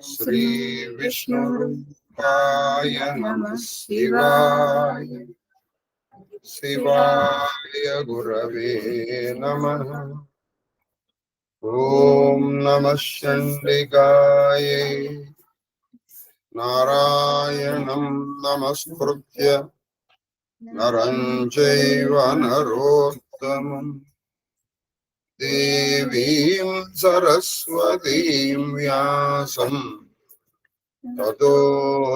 श्री विष्णुरूपाय नमः शिवाय शिवाय गुरवे नमः। ओम नमः चंडिकाय नारायणं नमस्कृत्य नरं चैव नरोत्तमम् देवीं सरस्वतीं व्यासं ततो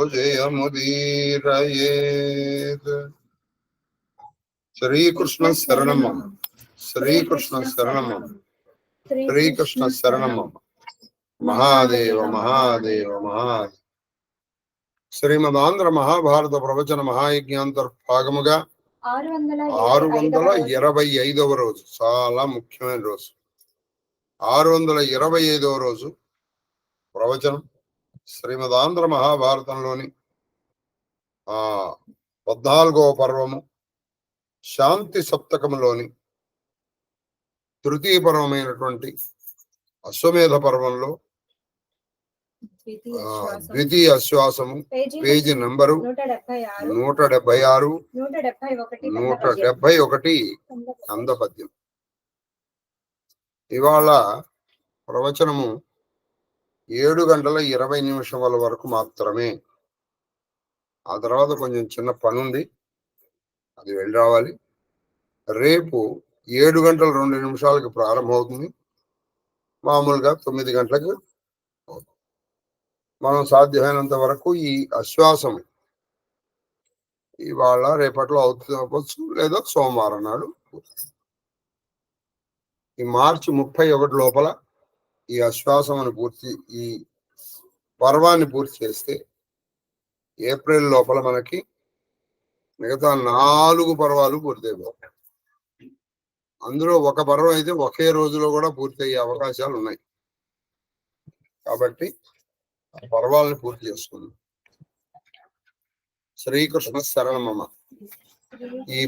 जयमुदीरयेत्। श्रीकृष्ण शरणं मम, श्रीकृष्ण शरणं मम, श्रीकृष्ण शरणं मम। महादेव महादेव महादेव। శ్రీమదాంధ్ర మహాభారత ప్రవచన మహాయజ్ఞాంతర్భాగముగా 625వ రోజు, చాలా ముఖ్యమైన రోజు. 625వ రోజు ప్రవచనం శ్రీమదాంధ్ర మహాభారతంలోని 14వ పర్వము శాంతి సప్తకములోని తృతీయ పర్వమైనటువంటి అశ్వమేధ పర్వంలో ద్వితీయ అశ్వాసము, పేజీ నంబరు 176, 171 కంద పద్యం. ఇవాళ ప్రవచనము 7:20 వరకు మాత్రమే. ఆ తర్వాత కొంచెం చిన్న పని ఉంది, అది వెళ్ళి రావాలి. రేపు 7:02 ప్రారంభమవుతుంది. మామూలుగా 9 గంటలకు మనం సాధ్యమైనంత వరకు ఈ అశ్వాసం ఇవాళ రేపట్లో అవుతుంది, లేదా సోమవారం నాడు. ఈ మార్చి 31 లోపల ఈ అశ్వాసం ఈ పర్వాన్ని పూర్తి చేస్తే ఏప్రిల్ లోపల మనకి మిగతా 4 పర్వాలు పూర్తయిపోతాయి. అందులో ఒక పర్వం అయితే ఒకే రోజులో కూడా పూర్తి అయ్యే అవకాశాలు ఉన్నాయి. కాబట్టి పర్వాలను పూర్తి చేసుకుందాం. శ్రీకృష్ణ శరణమమ. ఈ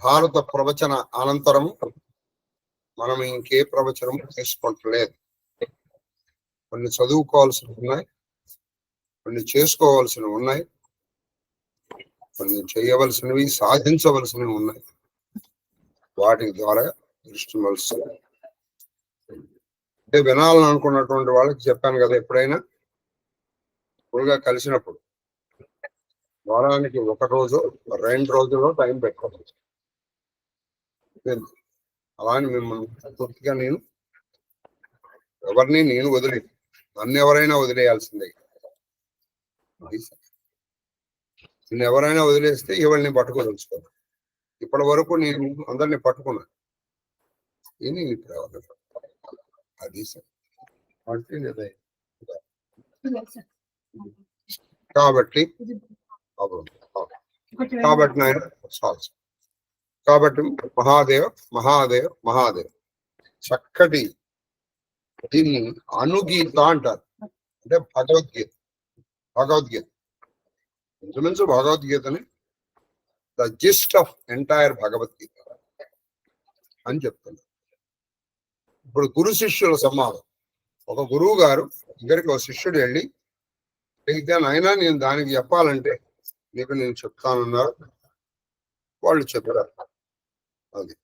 భారత ప్రవచన అనంతరం మనం ఇంకే ప్రవచనం చేసుకుంటలేదు. కొన్ని చదువుకోవాల్సినవి ఉన్నాయి, కొన్ని చేసుకోవాల్సినవి ఉన్నాయి, కొన్ని చేయవలసినవి సాధించవలసినవి ఉన్నాయి. వాటి ద్వారా దృష్టి మలుస్తుంది. అంటే వినాలని అనుకున్నటువంటి వాళ్ళకి చెప్పాను కదా, ఎప్పుడైనా ఫుల్గా కలిసినప్పుడు వారానికి 1 రోజు 2 రోజుల్లో టైం పెట్టుకోవచ్చు. అలానే మిమ్మల్ని పూర్తిగా నేను వదిలే, నన్ను ఎవరైనా వదిలేయాల్సిందే. నిన్ను ఎవరైనా వదిలేస్తే ఎవరిని పట్టుకోదలుచుకోను. ఇప్పటి వరకు నేను అందరినీ పట్టుకున్నాను. అది కాబట్టి మహాదేవ్ మహాదేవ్ మహాదేవ్. చక్కటి దీన్ని అనుగీత అంటారు. అంటే భగవద్గీత ఇంచుమించు భగవద్గీతని the gist of entire Bhagavad Gita అని చెప్తున్నారు. ఇప్పుడు గురు శిష్యుల సంవాదం. ఒక గురువు గారు దగ్గరికి ఒక శిష్యుడు వెళ్ళి అయితే, నాయనా నేను దానికి చెప్పాలంటే నీకు నేను చెప్తానన్నారు. వాళ్ళు చెప్పారు. అది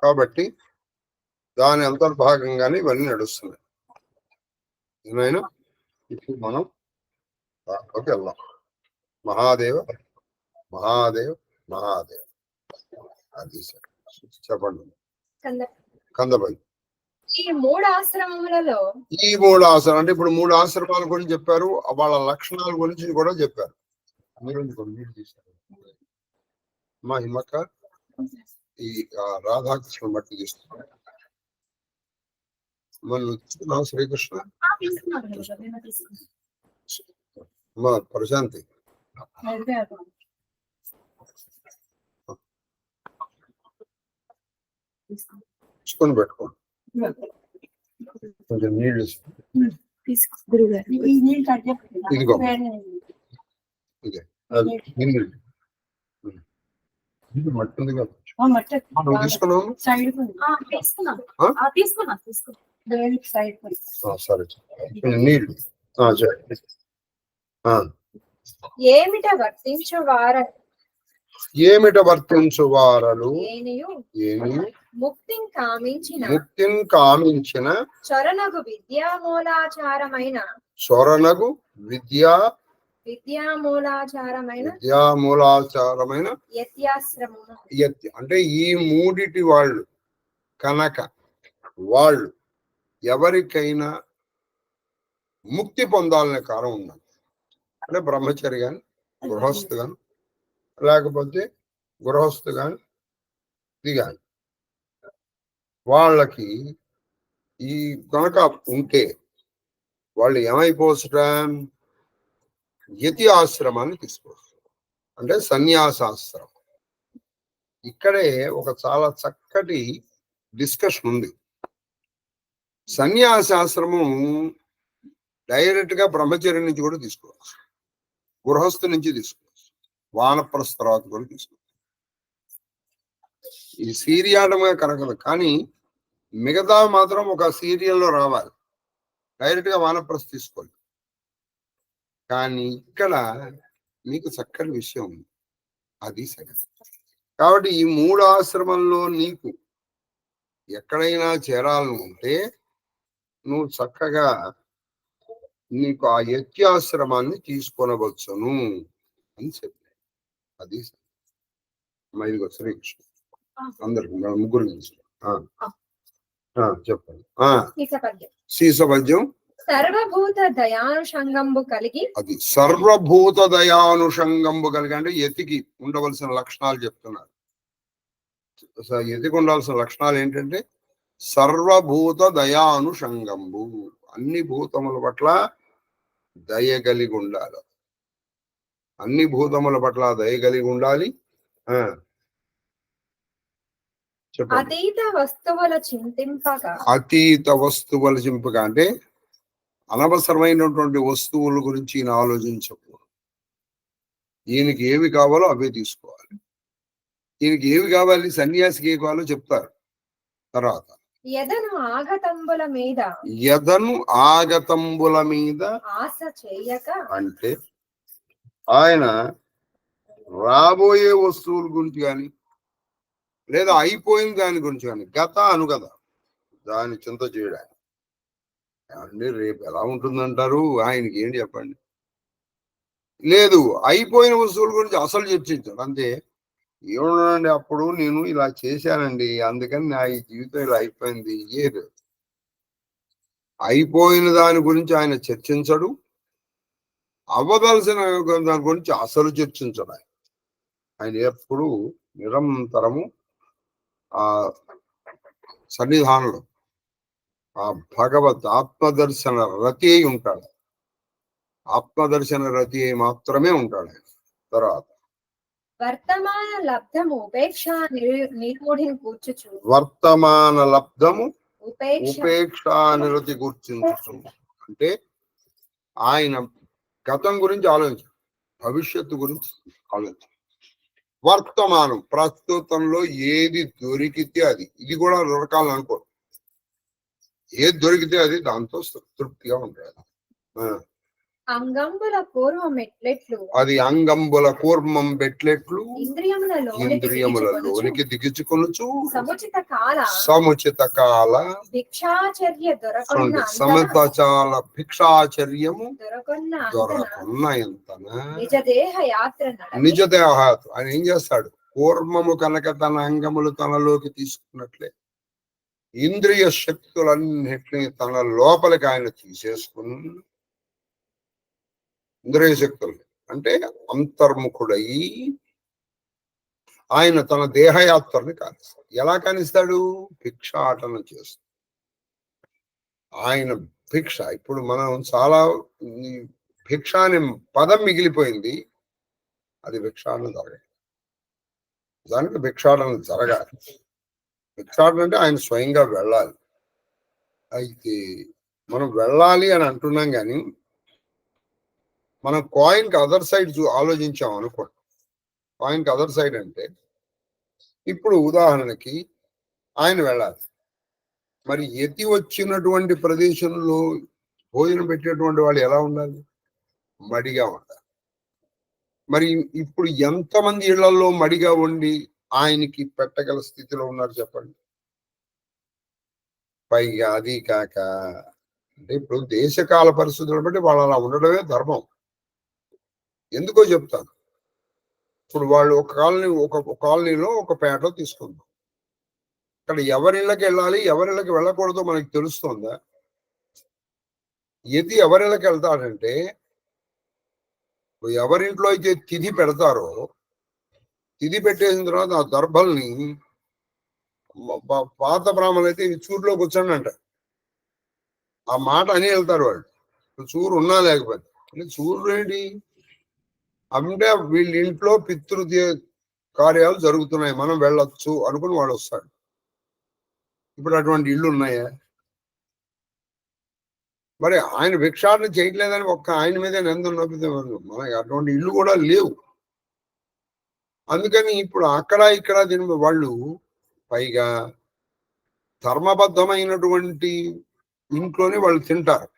కాబట్టి దాని అంతర్భాగంగానే ఇవన్నీ నడుస్తున్నాయి. ఏమైనా ఇప్పుడు మనం దాంట్లోకి వెళ్దాం. మహాదేవ మహాదేవ్ మహాదేవ్. అది చెప్పండి. కందపల్లి. ఈ 3 ఆశ్రమములలో ఈ 3 ఆశ్రమం అంటే ఇప్పుడు 3 ఆశ్రమాల గురించి చెప్పారు, వాళ్ళ లక్షణాల గురించి కూడా చెప్పారు. మీరు మా హిమ్మక్క ఈ రాధాకృష్ణ బట్టి తీసుకున్నాం. మనం శ్రీకృష్ణ మా ప్రశాంతి తీసుకొని పెట్టుకోండి. కొంచెం నీళ్ళు ఇదిగో ఇదే మట్టి ఉంది కదా, తీసుకున్నావు. సరే నీళ్ళు చెప్పండి. ఏమిట వర్తించువారలు ఏమిట వర్తించువారలు ఏనియు ఏమి ముక్తిని కామించిన ముక్తిని కామించిన చొరనగు విద్యామూలాచారమైన స్వరణగు విద్యామూలాచారమైన యత్యాశ్రమము అంటే ఈ మూడిటి వాళ్ళు కనుక వాళ్ళు ఎవరికైనా ముక్తి పొందాలనే కారణం ఉన్నది. అంటే బ్రహ్మచరి గాని గృహస్థు గాని లేకపోతే గృహస్థు గాని ఇది గాని వాళ్ళకి ఈ కనుక ఉంటే వాళ్ళు ఏమైపోవచ్చుట యతి ఆశ్రమాన్ని తీసుకోవచ్చు. అంటే సన్యాసాశ్రమం. ఇక్కడే ఒక చాలా చక్కటి డిస్కషన్ ఉంది. సన్యాసాశ్రమం డైరెక్ట్ గా బ్రహ్మచర్యం నుంచి కూడా తీసుకోవచ్చు, గృహస్థు నుంచి తీసుకోవచ్చు, వానప్రస్థ తర్వాత కూడా తీసుకోవచ్చు. ఈ సీరియాడమే కనకదు, కానీ మిగతా మాత్రం ఒక సీరియల్లో రావాలి. డైరెక్ట్ గా వానప్రస్థ తీసుకోవాలి. కానీ ఇక్కడ మీకు చక్కని విషయం ఉంది, అది సరే. కాబట్టి ఈ మూడు ఆశ్రమంలో నీకు ఎక్కడైనా చేరాలను ఉంటే నువ్వు చక్కగా నీకు ఆ యత్యాశ్రమాన్ని తీసుకొనవచ్చును అని చెప్పాడు. అది మైలుగా శ్రీకృష్ణ అందరికి ముగ్గురు చెప్పండి. శీసపద్యం సర్వభూత దయానుషంగంబు కలిగి, అది సర్వభూత దయానుషంగంబు కలిగి అంటే యతికి ఉండవలసిన లక్షణాలు చెప్తున్నారు. యతికి ఉండాల్సిన లక్షణాలు ఏంటంటే సర్వభూత దయానుషంగంబు, అన్ని భూతముల పట్ల దయ కలిగి ఉండాలి. అన్ని భూతముల పట్ల దయ కలిగి ఉండాలి. అతీత వస్తువుల చింతింపగా, అతీత వస్తువుల చింపగా అంటే అనవసరమైనటువంటి వస్తువుల గురించి ఈయన ఆలోచించకూడదు. ఈయనకి ఏవి కావాలో అవే తీసుకోవాలి. ఈయనకి ఏవి కావాలి, సన్యాసికి ఏవి కావాలో చెప్తారు తర్వాత. యదను ఆగతంబుల మీద ఆశ చేయక, అంటే ఆయన రాబోయే వస్తువుల గురించి కానీ లేదా అయిపోయిన దాని గురించి కానీ, గత అనుగత దాని చింత చేయడానికి అంటే రేపు ఎలా ఉంటుందంటారు, ఆయనకి ఏంటి చెప్పండి. లేదు, అయిపోయిన వస్తువుల గురించి అసలు చర్చించాడు. అంతే. ఏమన్నానండి, అప్పుడు నేను ఇలా చేశానండి, అందుకని నా ఈ జీవితం ఇలా అయిపోయింది. ఏది అయిపోయిన దాని గురించి ఆయన చర్చించడు, అవ్వదలసిన దాని గురించి అసలు చర్చించడు. ఆయన ఎప్పుడు నిరంతరము ఆ సన్నిధానంలో ఆ భగవత్ ఆత్మదర్శన రతి అయి ఉంటాడు. ఆత్మదర్శన రతి అయి మాత్రమే ఉంటాడు. తర్వాత వర్తమాన లబ్ధము ఉపేక్ష నిరూఢిని కూర్చుచు, వర్తమాన లబ్ధము ఉపేక్షా నిరతి కూర్చుంచు అంటే ఆయన గతం గురించి ఆలోచించారు, భవిష్యత్తు గురించి ఆలోచించారు. వర్తమానం ప్రస్తుతంలో ఏది దొరికితే అది, ఇది కూడా దొరకాలని అనుకో, ఏది దొరికితే అది దాంతో తృప్తిగా ఉంటాడు. అంగంబుల పూర్వం ఎట్లెట్లు, అది అంగంబుల కూర్మం బెట్లెట్లు ఇంద్రియములలోనికి దిగించుకొనుచు సముచిత కాల భిక్షాచర్య సమతాల భిక్షాచర్యము దొరకున్న ఎంతన నిజ దేహ ఆయన ఏం చేస్తాడు, కూర్మము కనుక తన అంగములు తనలోకి తీసుకున్నట్లే ఇంద్రియ శక్తులన్నిటినీ తన లోపలికి ఆయన తీసేసుకుని, ఇంద్రియ శక్తులు అంటే అంతర్ముఖుడై ఆయన తన దేహయాత్రని కానిస్తాడు. ఎలా కానిస్తాడు, భిక్షాటన చేస్తాడు. ఆయన భిక్ష, ఇప్పుడు మనం చాలా భిక్ష అనే పదం మిగిలిపోయింది, అది భిక్షాటన జరగాలి. దానికి భిక్షాటన జరగాలి. భిక్షాటన అంటే ఆయన స్వయంగా వెళ్ళాలి. అయితే మనం వెళ్ళాలి అని అంటున్నాం, కానీ మనం కాయిన్ కి అదర్ సైడ్ ఆలోచించాం అనుకోండి. కాయిన్ కి అదర్ సైడ్ అంటే ఇప్పుడు ఉదాహరణకి ఆయన వెళ్ళాలి, మరి యతి వచ్చినటువంటి ప్రదేశంలో భోజనం పెట్టేటువంటి వాళ్ళు ఎలా ఉండాలి? మడిగా ఉండాలి. మరి ఇప్పుడు ఎంతమంది ఇళ్లలో మడిగా ఉండి ఆయనకి పెట్టగల స్థితిలో ఉన్నారు చెప్పండి? పైగా అది కాక అంటే ఇప్పుడు దేశకాల పరిస్థితులను బట్టి వాళ్ళు అలా ఉండడమే ధర్మం. ఎందుకో చెప్తాను. ఇప్పుడు వాళ్ళు ఒక కాలనీలో ఒక పేట తీసుకుందాం. ఇక్కడ ఎవరిళ్ళకి వెళ్ళాలి, ఎవరిళ్ళకి వెళ్ళకూడదో మనకి తెలుస్తుందా? ఎవరిళ్ళకి వెళ్తాడంటే ఎవరింట్లో అయితే తిథి పెడతారో, తిథి పెట్టేసిన తర్వాత ఆ దర్భల్ని పాత బ్రాహ్మణులు అయితే చూరులో కూర్చోండి అంటారు. ఆ మాట అని వెళ్తారు వాళ్ళు. చూరు ఉన్నా లేకపోతే. చూరు ఏంటి అంటే వీళ్ళ ఇంట్లో పితృ కార్యాలు జరుగుతున్నాయి, మనం వెళ్ళొచ్చు అనుకుని వాడు వస్తాడు. ఇప్పుడు అటువంటి ఇళ్ళు ఉన్నాయా? మరి ఆయన భిక్షాటన చేయట్లేదని ఒక్క ఆయన మీదే నిందన్నప్పుడు మనకి అటువంటి ఇళ్ళు కూడా లేవు. అందుకని ఇప్పుడు అక్కడ ఇక్కడ దీని వాళ్ళు పైగా ధర్మబద్ధమైనటువంటి ఇంట్లోనే వాళ్ళు తింటారు.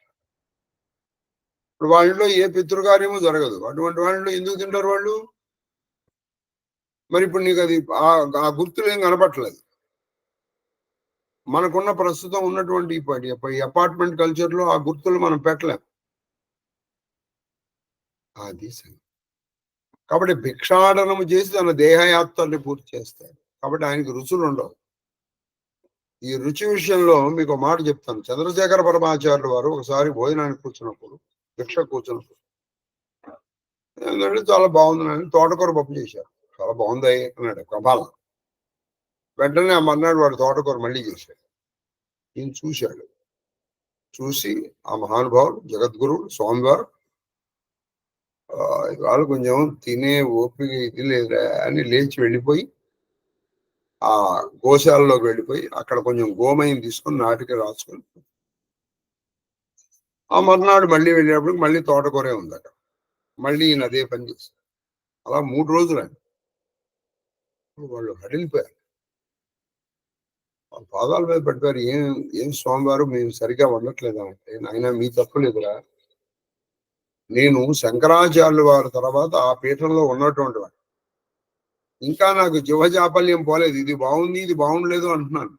ఇప్పుడు వాళ్ళలో ఏ పితృకార్యమో జరగదు. అటువంటి వాళ్ళలో ఎందుకు తింటారు వాళ్ళు? మరి ఇప్పుడు నీకు అది ఆ గుర్తులు ఏం కనపట్లేదు. మనకున్న ప్రస్తుతం ఉన్నటువంటి ఈ అపార్ట్మెంట్ కల్చర్ లో ఆ గుర్తులు మనం పెట్టలేం. అది సరే. కాబట్టి భిక్షాటనము చేసి తన దేహయాత్రని పూర్తి చేస్తాడు. కాబట్టి ఆయనకి రుచులు ఉండవు. ఈ రుచి విషయంలో మీకు మాట చెప్తాను. చంద్రశేఖర పరమాచార్యులు వారు ఒకసారి భోజనానికి కూర్చున్నప్పుడు, భిక్ష కూర్చున్నప్పుడు ఏంటంటే చాలా బాగుందని తోటకూర పప్పు చేశారు. చాలా బాగుంది అన్నాడు కపాల. వెంటనే ఆ మర్నాడు వాడు తోటకూర మళ్ళీ చేశాడు. ఈయన చూశాడు. చూసి ఆ మహానుభావుడు జగద్గురుడు స్వామివారు వాళ్ళు కొంచెం తినే ఓపిక ఇది లేదా అని లేచి వెళ్ళిపోయి ఆ గోశాలలోకి వెళ్ళిపోయి అక్కడ కొంచెం గోమయం తీసుకొని నాటికి రాసుకొని ఆ మర్నాడు మళ్ళీ వెళ్ళినప్పుడు మళ్ళీ తోటకూరే ఉంది అక్కడ. మళ్ళీ ఈయన అదే పని చేశారు. అలా 3 రోజులు అండి. వాళ్ళు హడిలిపోయారు. పాదాల మీద పడిపోయారు. ఏం స్వామివారు మేము సరిగా వండట్లేదా అంటే, నాయన మీ తప్పు లేదురా, నేను శంకరాచార్యుల వారి తర్వాత ఆ పీఠంలో ఉన్నటువంటి వాడు. ఇంకా నాకు జీవజాపల్యం పోలేదు. ఇది బాగుంది, ఇది బాగుండలేదు అంటున్నాను.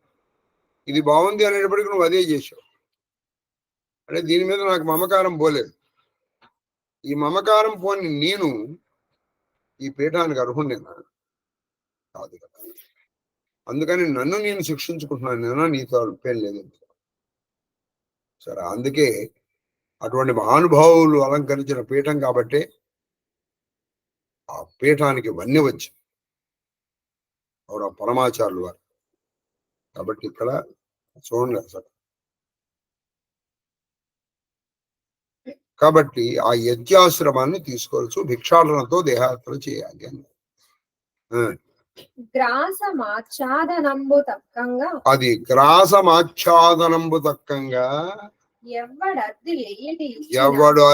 ఇది బాగుంది అనేటప్పటికీ నువ్వు అదే చేసావు. అంటే దీని మీద నాకు మమకారం పోలేదు. ఈ మమకారం పోని నేను ఈ పీఠానికి అర్హుణ్ణేనా? కాదు కదా. అందుకని నన్ను నేను శిక్షించుకుంటున్నాను. నేను నీతో పేరు లేదు. సరే, అందుకే అటువంటి మహానుభావులు అలంకరించిన పీఠం కాబట్టి ఆ పీఠానికి వన్య వచ్చి ఎవరు పరమాచార్యులు వారు. కాబట్టి ఇక్కడ చూడండి అసలు. కాబట్టి ఆ యజ్ఞాశ్రమాన్ని తీసుకోవచ్చు, భిక్షాటనతో దేహాత్ర చేయాలి అని. అది గ్రాసమాచ్ఛాదనంబు తక్కంగా ఎవడు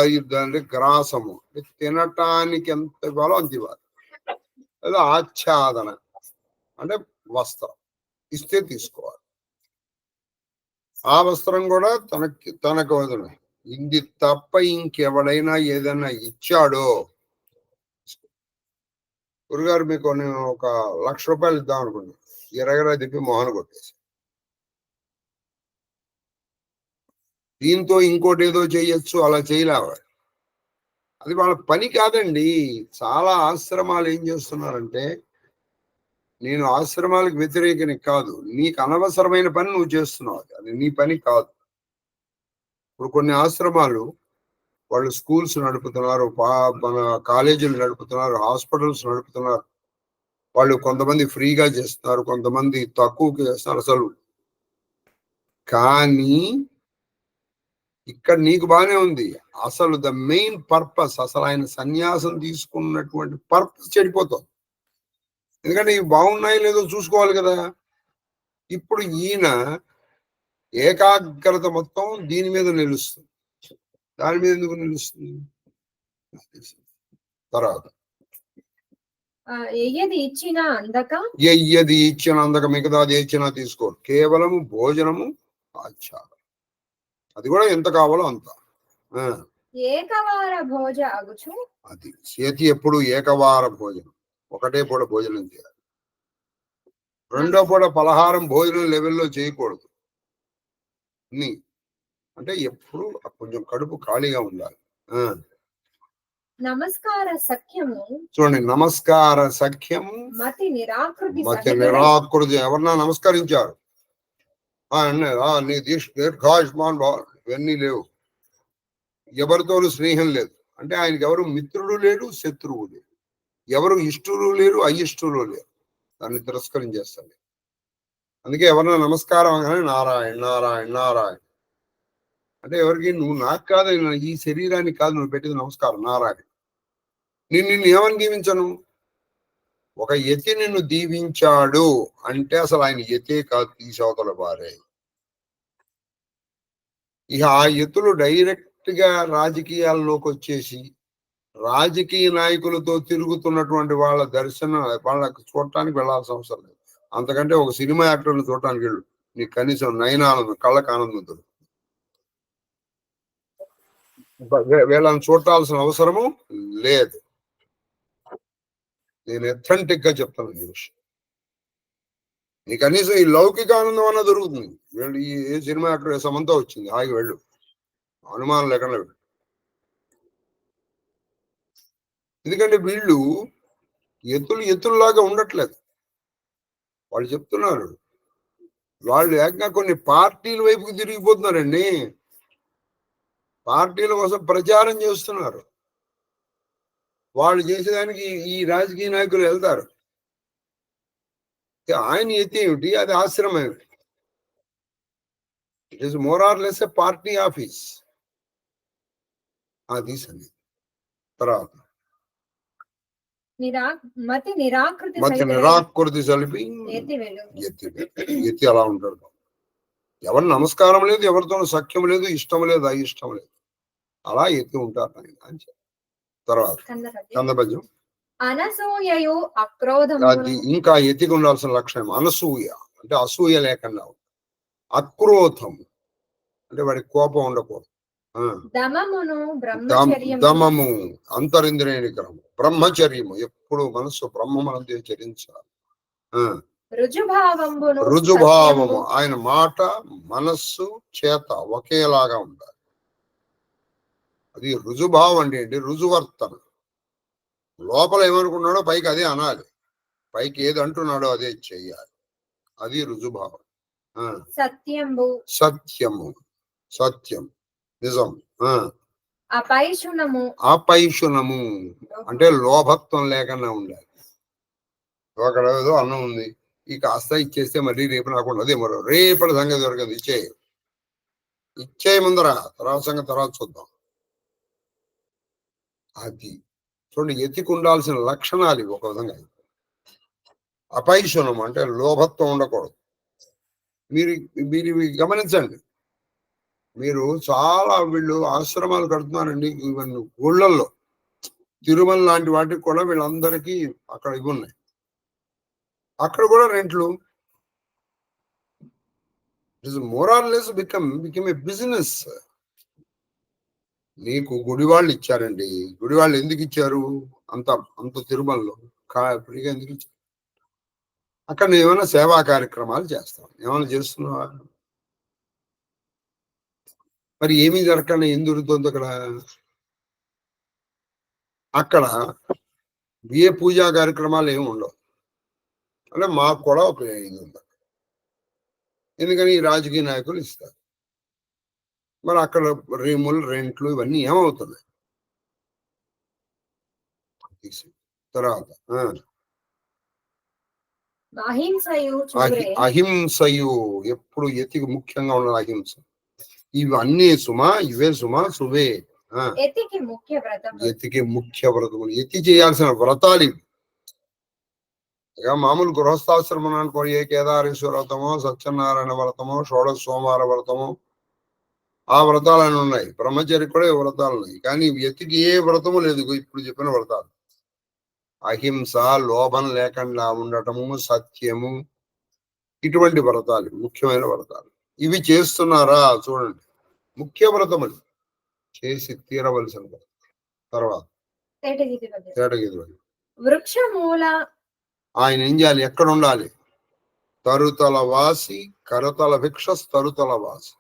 అంటే గ్రాసము తినటానికి ఎంత ఇవ్వాలో అంత ఇవ్వాలి. అదే ఆచ్ఛాదన అంటే వస్త్రం ఇస్తే తీసుకోవాలి. ఆ వస్త్రం కూడా తనకు వదన. ఇది తప్ప ఇంకెవడైనా ఏదైనా ఇచ్చాడో, గురుగారు మీకు నేను 1,00,000 రూపాయలు ఇద్దాం అనుకున్నాను, ఎరగరా తిప్పి మొహన కొట్టేసి దీంతో ఇంకోటి ఏదో చేయొచ్చు, అలా చేయలేవాడు. అది వాళ్ళ పని కాదండి. చాలా ఆశ్రమాలు ఏం చేస్తున్నారంటే, నేను ఆశ్రమాలకు వ్యతిరేకని కాదు, నీకు అనవసరమైన పని నువ్వు చేస్తున్నావు, అది నీ పని కాదు. ఇప్పుడు కొన్ని ఆశ్రమాలు వాళ్ళు స్కూల్స్ నడుపుతున్నారు, మన కాలేజీలు నడుపుతున్నారు, హాస్పిటల్స్ నడుపుతున్నారు. వాళ్ళు కొంతమంది ఫ్రీగా చేస్తున్నారు, కొంతమంది తక్కువకి చేస్తున్నారు. అసలు కానీ ఇక్కడ నీకు బాగానే ఉంది. అసలు ద మెయిన్ పర్పస్, అసలు ఆయన సన్యాసం తీసుకున్నటువంటి పర్పస్ చెడిపోతుంది. ఎందుకంటే ఇవి బాగున్నాయి లేదో చూసుకోవాలి కదా. ఇప్పుడు ఈయన ఏకాగ్రత మొత్తం దీని మీద నిలుస్తుంది. దాని మీద ఎందుకు నిలుస్తుంది? తర్వాత ఎయ్యది ఇచ్చిన అందక మిగతాది ఇచ్చినా తీసుకోరు. కేవలము భోజనము ఆచారం, అది కూడా ఎంత కావాలో అంత. ఏకవార భోజ అగుచు. అది చేతి ఎప్పుడు ఏకవార భోజనం, ఒకటే పూట భోజనం చేయాలి. రెండో పూట పలహారం భోజనం లెవెల్లో చేయకూడదు. అంటే ఎప్పుడు కొంచెం కడుపు ఖాళీగా ఉండాలి. నమస్కార సఖ్యము. చూడండి, నమస్కార సఖ్యము మతి నిరాకృతి. ఎవరన్నా నమస్కరించారు, నీ దీర్ఘాయుష్మాన్ భవ, ఇవన్నీ లేవు. ఎవరితోనూ స్నేహం లేదు అంటే ఆయనకి ఎవరు మిత్రుడు లేడు, శత్రువు లేడు, ఎవరు ఇష్టలు లేరు, అయిష్టలు లేరు. దాన్ని తిరస్కరించేస్తాడు. అందుకే ఎవరన్నా నమస్కారం అనగానే నారాయణ నారాయణ నారాయణ అంటే ఎవరికి, నువ్వు నాకు కాదు, ఈ శరీరానికి కాదు నువ్వు పెట్టింది నమస్కారం, నారాయణ. నిన్ను ఏమని దీవించను? ఒక యతి నిన్ను దీవించాడు అంటే అసలు ఆయన యతే కాదు, తీసవతల వారే. ఇక ఆ యతులు డైరెక్ట్ గా రాజకీయాల్లోకి వచ్చేసి రాజకీయ నాయకులతో తిరుగుతున్నటువంటి వాళ్ళ దర్శనం, వాళ్ళకి చూడటానికి వెళ్ళాల్సిన అవసరం లేదు. అంతకంటే ఒక సినిమా యాక్టర్ని చూడటానికి వెళ్ళు, నీకు కనీసం నయనానందం, కళ్ళకు ఆనందం దొరుకుతుంది. వీళ్ళని చూడాల్సిన అవసరము లేదు. నేను అథెంటిక్ గా చెప్తాను ఈ విషయం. నీ కనీసం ఈ లౌకిక ఆనందం అన్న దొరుకుతుంది. వీళ్ళు ఏ సినిమా యాక్టర్ సమంతా వచ్చింది, ఆగి వెళ్ళు, అనుమానం లేకుండా వెళ్ళు. ఎందుకంటే వీళ్ళు ఎత్తుల్లాగా ఉండట్లేదు. వాళ్ళు చెప్తున్నారు, వాళ్ళు ఏకంగా కొన్ని పార్టీల వైపుకి తిరిగిపోతున్నారండి. పార్టీల కోసం ప్రచారం చేస్తున్నారు. వాళ్ళు చేసేదానికి ఈ రాజకీయ నాయకులు వెళ్తారు. ఆయన ఎత్తి ఏమిటి, అది ఆశ్రమం ఏమిటి? It is more or less a party office. అది సంగతి. తర్వాత మతి నిరాకృతి సలిపి ఎత్తి అలా ఉంటాడు. ఎవరి నమస్కారం లేదు, ఎవరితో సఖ్యం లేదు, ఇష్టం లేదు, అయిష్టం లేదు, అలా ఎత్తి ఉంటారు ఆయన. తర్వాత కందపద్యం. అనసూయయు అక్రోధం. అది ఇంకా ఎత్తికి ఉండాల్సిన లక్షణం. అనసూయ అంటే అసూయ లేకుండా, అక్రోధం అంటే వాడికి కోపం ఉండకూడదు. దమము అంతరింద్రియ నిగ్రహము, బ్రహ్మచర్యము, ఎప్పుడు మనస్సు బ్రహ్మమనందే చరించాలి. రుజుభావము, ఆయన మాట మనస్సు చేత ఒకేలాగా ఉండాలి. అది రుజుభావం అంటే ఏంటి? రుజువర్తన. లోపల ఏమనుకున్నాడో పైకి అదే అనాలి, పైకి ఏది అంటున్నాడో అదే చెయ్యాలి. అది రుజుభావం. సత్యము, సత్యం, నిజం. అపైషునము అంటే లోభత్వం లేకుండా ఉండాలి. అక్కడ ఏదో అన్నం ఉంది, ఈ కాస్త ఇచ్చేస్తే మళ్ళీ రేపు నాకు ఉండదు, మరో రేపటి సంగతి దొరకదు, ఇచ్చే ముందర తర్వాత సంగతి తర్వాత చూద్దాం. అది చూడండి, ఎత్తికి ఉండాల్సిన లక్షణాలు ఒక విధంగా. అపైషునం అంటే లోభత్వం ఉండకూడదు. మీరు గమనించండి, మీరు చాలా వీళ్ళు ఆశ్రమాలు కడుతున్నారండి, ఇవన్నీ ఊళ్ళల్లో, తిరుమల లాంటి వాటికి కూడా వీళ్ళందరికీ అక్కడ ఇవి ఉన్నాయి. అక్కడ కూడా రెంట్లు. More or less become a business. నీకు గుడివాళ్ళు ఇచ్చారండి, గుడివాళ్ళు ఎందుకు ఇచ్చారు? అంత తిరుమలలో ఫ్రీగా ఎందుకు ఇచ్చారు? అక్కడ నువ్వు ఏమైనా సేవా కార్యక్రమాలు చేస్తావు, ఏమైనా చేస్తున్నావా? మరి ఏమీ జరగకుండా ఏం దొరుకుతుంది అక్కడ? అక్కడ ఏ పూజా కార్యక్రమాలు ఏమి ఉండవు. అంటే మాకు కూడా ఒక ఇది ఉంది, ఎందుకని ఈ రాజకీయ నాయకులు ఇస్తారు. మరి అక్కడ రెంట్లు ఇవన్నీ ఏమవుతున్నాయి? తర్వాత అహింసయు, ఎప్పుడు ఎతికి ముఖ్యంగా ఉన్నది అహింస. ఇవన్నీ ఇవే సువే ఎతికి ముఖ్య వ్రతములు. ఎత్తి చేయాల్సిన వ్రతాలు ఇవి. ఇక మామూలు గృహస్థాశ్రమం అనుకో, ఏ కేదారేశ్వర వ్రతమో, సత్యనారాయణ వ్రతమో, షోడశ సోమవార వ్రతమో, ఆ వ్రతాలని ఉన్నాయి. బ్రహ్మచర్య కూడా వ్రతాలు ఉన్నాయి. కానీ ఎత్తికి ఏ వ్రతము లేదు ఇప్పుడు చెప్పిన వ్రతాలు. అహింస, లోభం లేకుండా ఉండటము, సత్యము, ఇటువంటి వ్రతాలు ముఖ్యమైన వ్రతాలు. ఇవి చేస్తున్నారా? చూడండి, ముఖ్య వ్రతములు. చేసి తీరవలసిన తర్వాత తేటగిరి వృక్షమూల ఆయన ఏం చేయాలి? ఎక్కడ ఉండాలి? తరుతల వాసి కరతల భిక్ష తరుతల వాసి.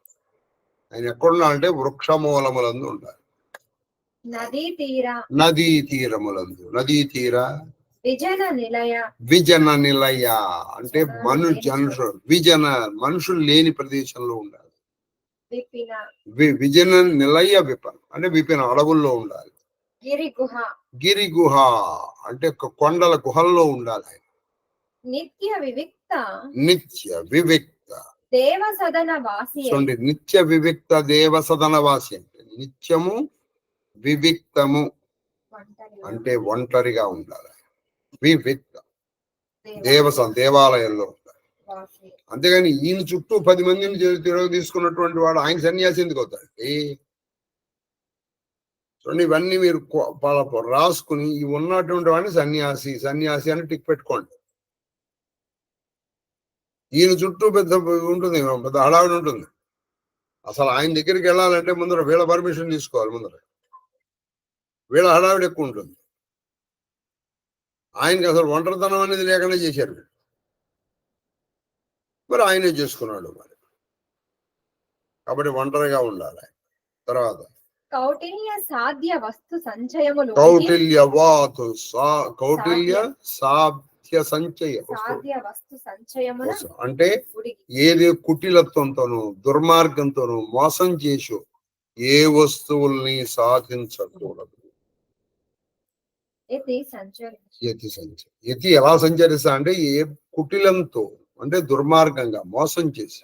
ఆయన ఎక్కడున్నాడంటే వృక్షమూలములందు ఉండాలి. నదీ తీరములందు. నదీ తీర విజన నిలయ అంటే మనుషులు లేని ప్రదేశంలో ఉండాలి. విజన నిలయ విపన్ అంటే విపిన అడవుల్లో ఉండాలి. గిరి గుహ అంటే కొండల గుహల్లో ఉండాలి. నిత్య వివిక్త దేవసదన వాసి. చూడండి, నిత్య వివిక్త దేవసదన వాసి అంటే నిత్యము వివిక్తము అంటే ఒంటరిగా ఉండాలి. వివిక్త దేవాలయంలో ఉండాలి. అంతేగాని ఈయన చుట్టూ 10 మందిని తిరగ తీసుకున్నటువంటి వాడు ఆయన సన్యాసి ఎందుకు అవుతాడు? చూడండి, ఇవన్నీ మీరు రాసుకుని ఇవి ఉన్నటువంటి వాడిని సన్యాసి అని టిక్ పెట్టుకోండి. ఈయన చుట్టూ పెద్ద ఉంటుంది, పెద్ద హడావిడి ఉంటుంది. అసలు ఆయన దగ్గరికి వెళ్ళాలంటే ముందర వీళ్ళ పర్మిషన్ తీసుకోవాలి. ముందర వీళ్ళ హడావిడి ఎక్కువ ఉంటుంది. ఆయనకి అసలు ఒంటరితనం అనేది లేకుండా చేశారు. మరి ఆయనే చేసుకున్నాడు. మరి కాబట్టి ఒంటరిగా ఉండాలి. తర్వాత కౌటిల్య సాధ్య వస్తు సంచయములు. కౌటిల్య సాధ్య సంచయ అంటే ఏది కుటిలత్వంతోనూ దుర్మార్గంతోనూ మోసం చేసి ఏ వస్తువుల్ని సాధించకూడదు. యతి ఎలా సంచరిస్తా అంటే ఏ కుటిలంతో అంటే దుర్మార్గంగా మోసం చేసి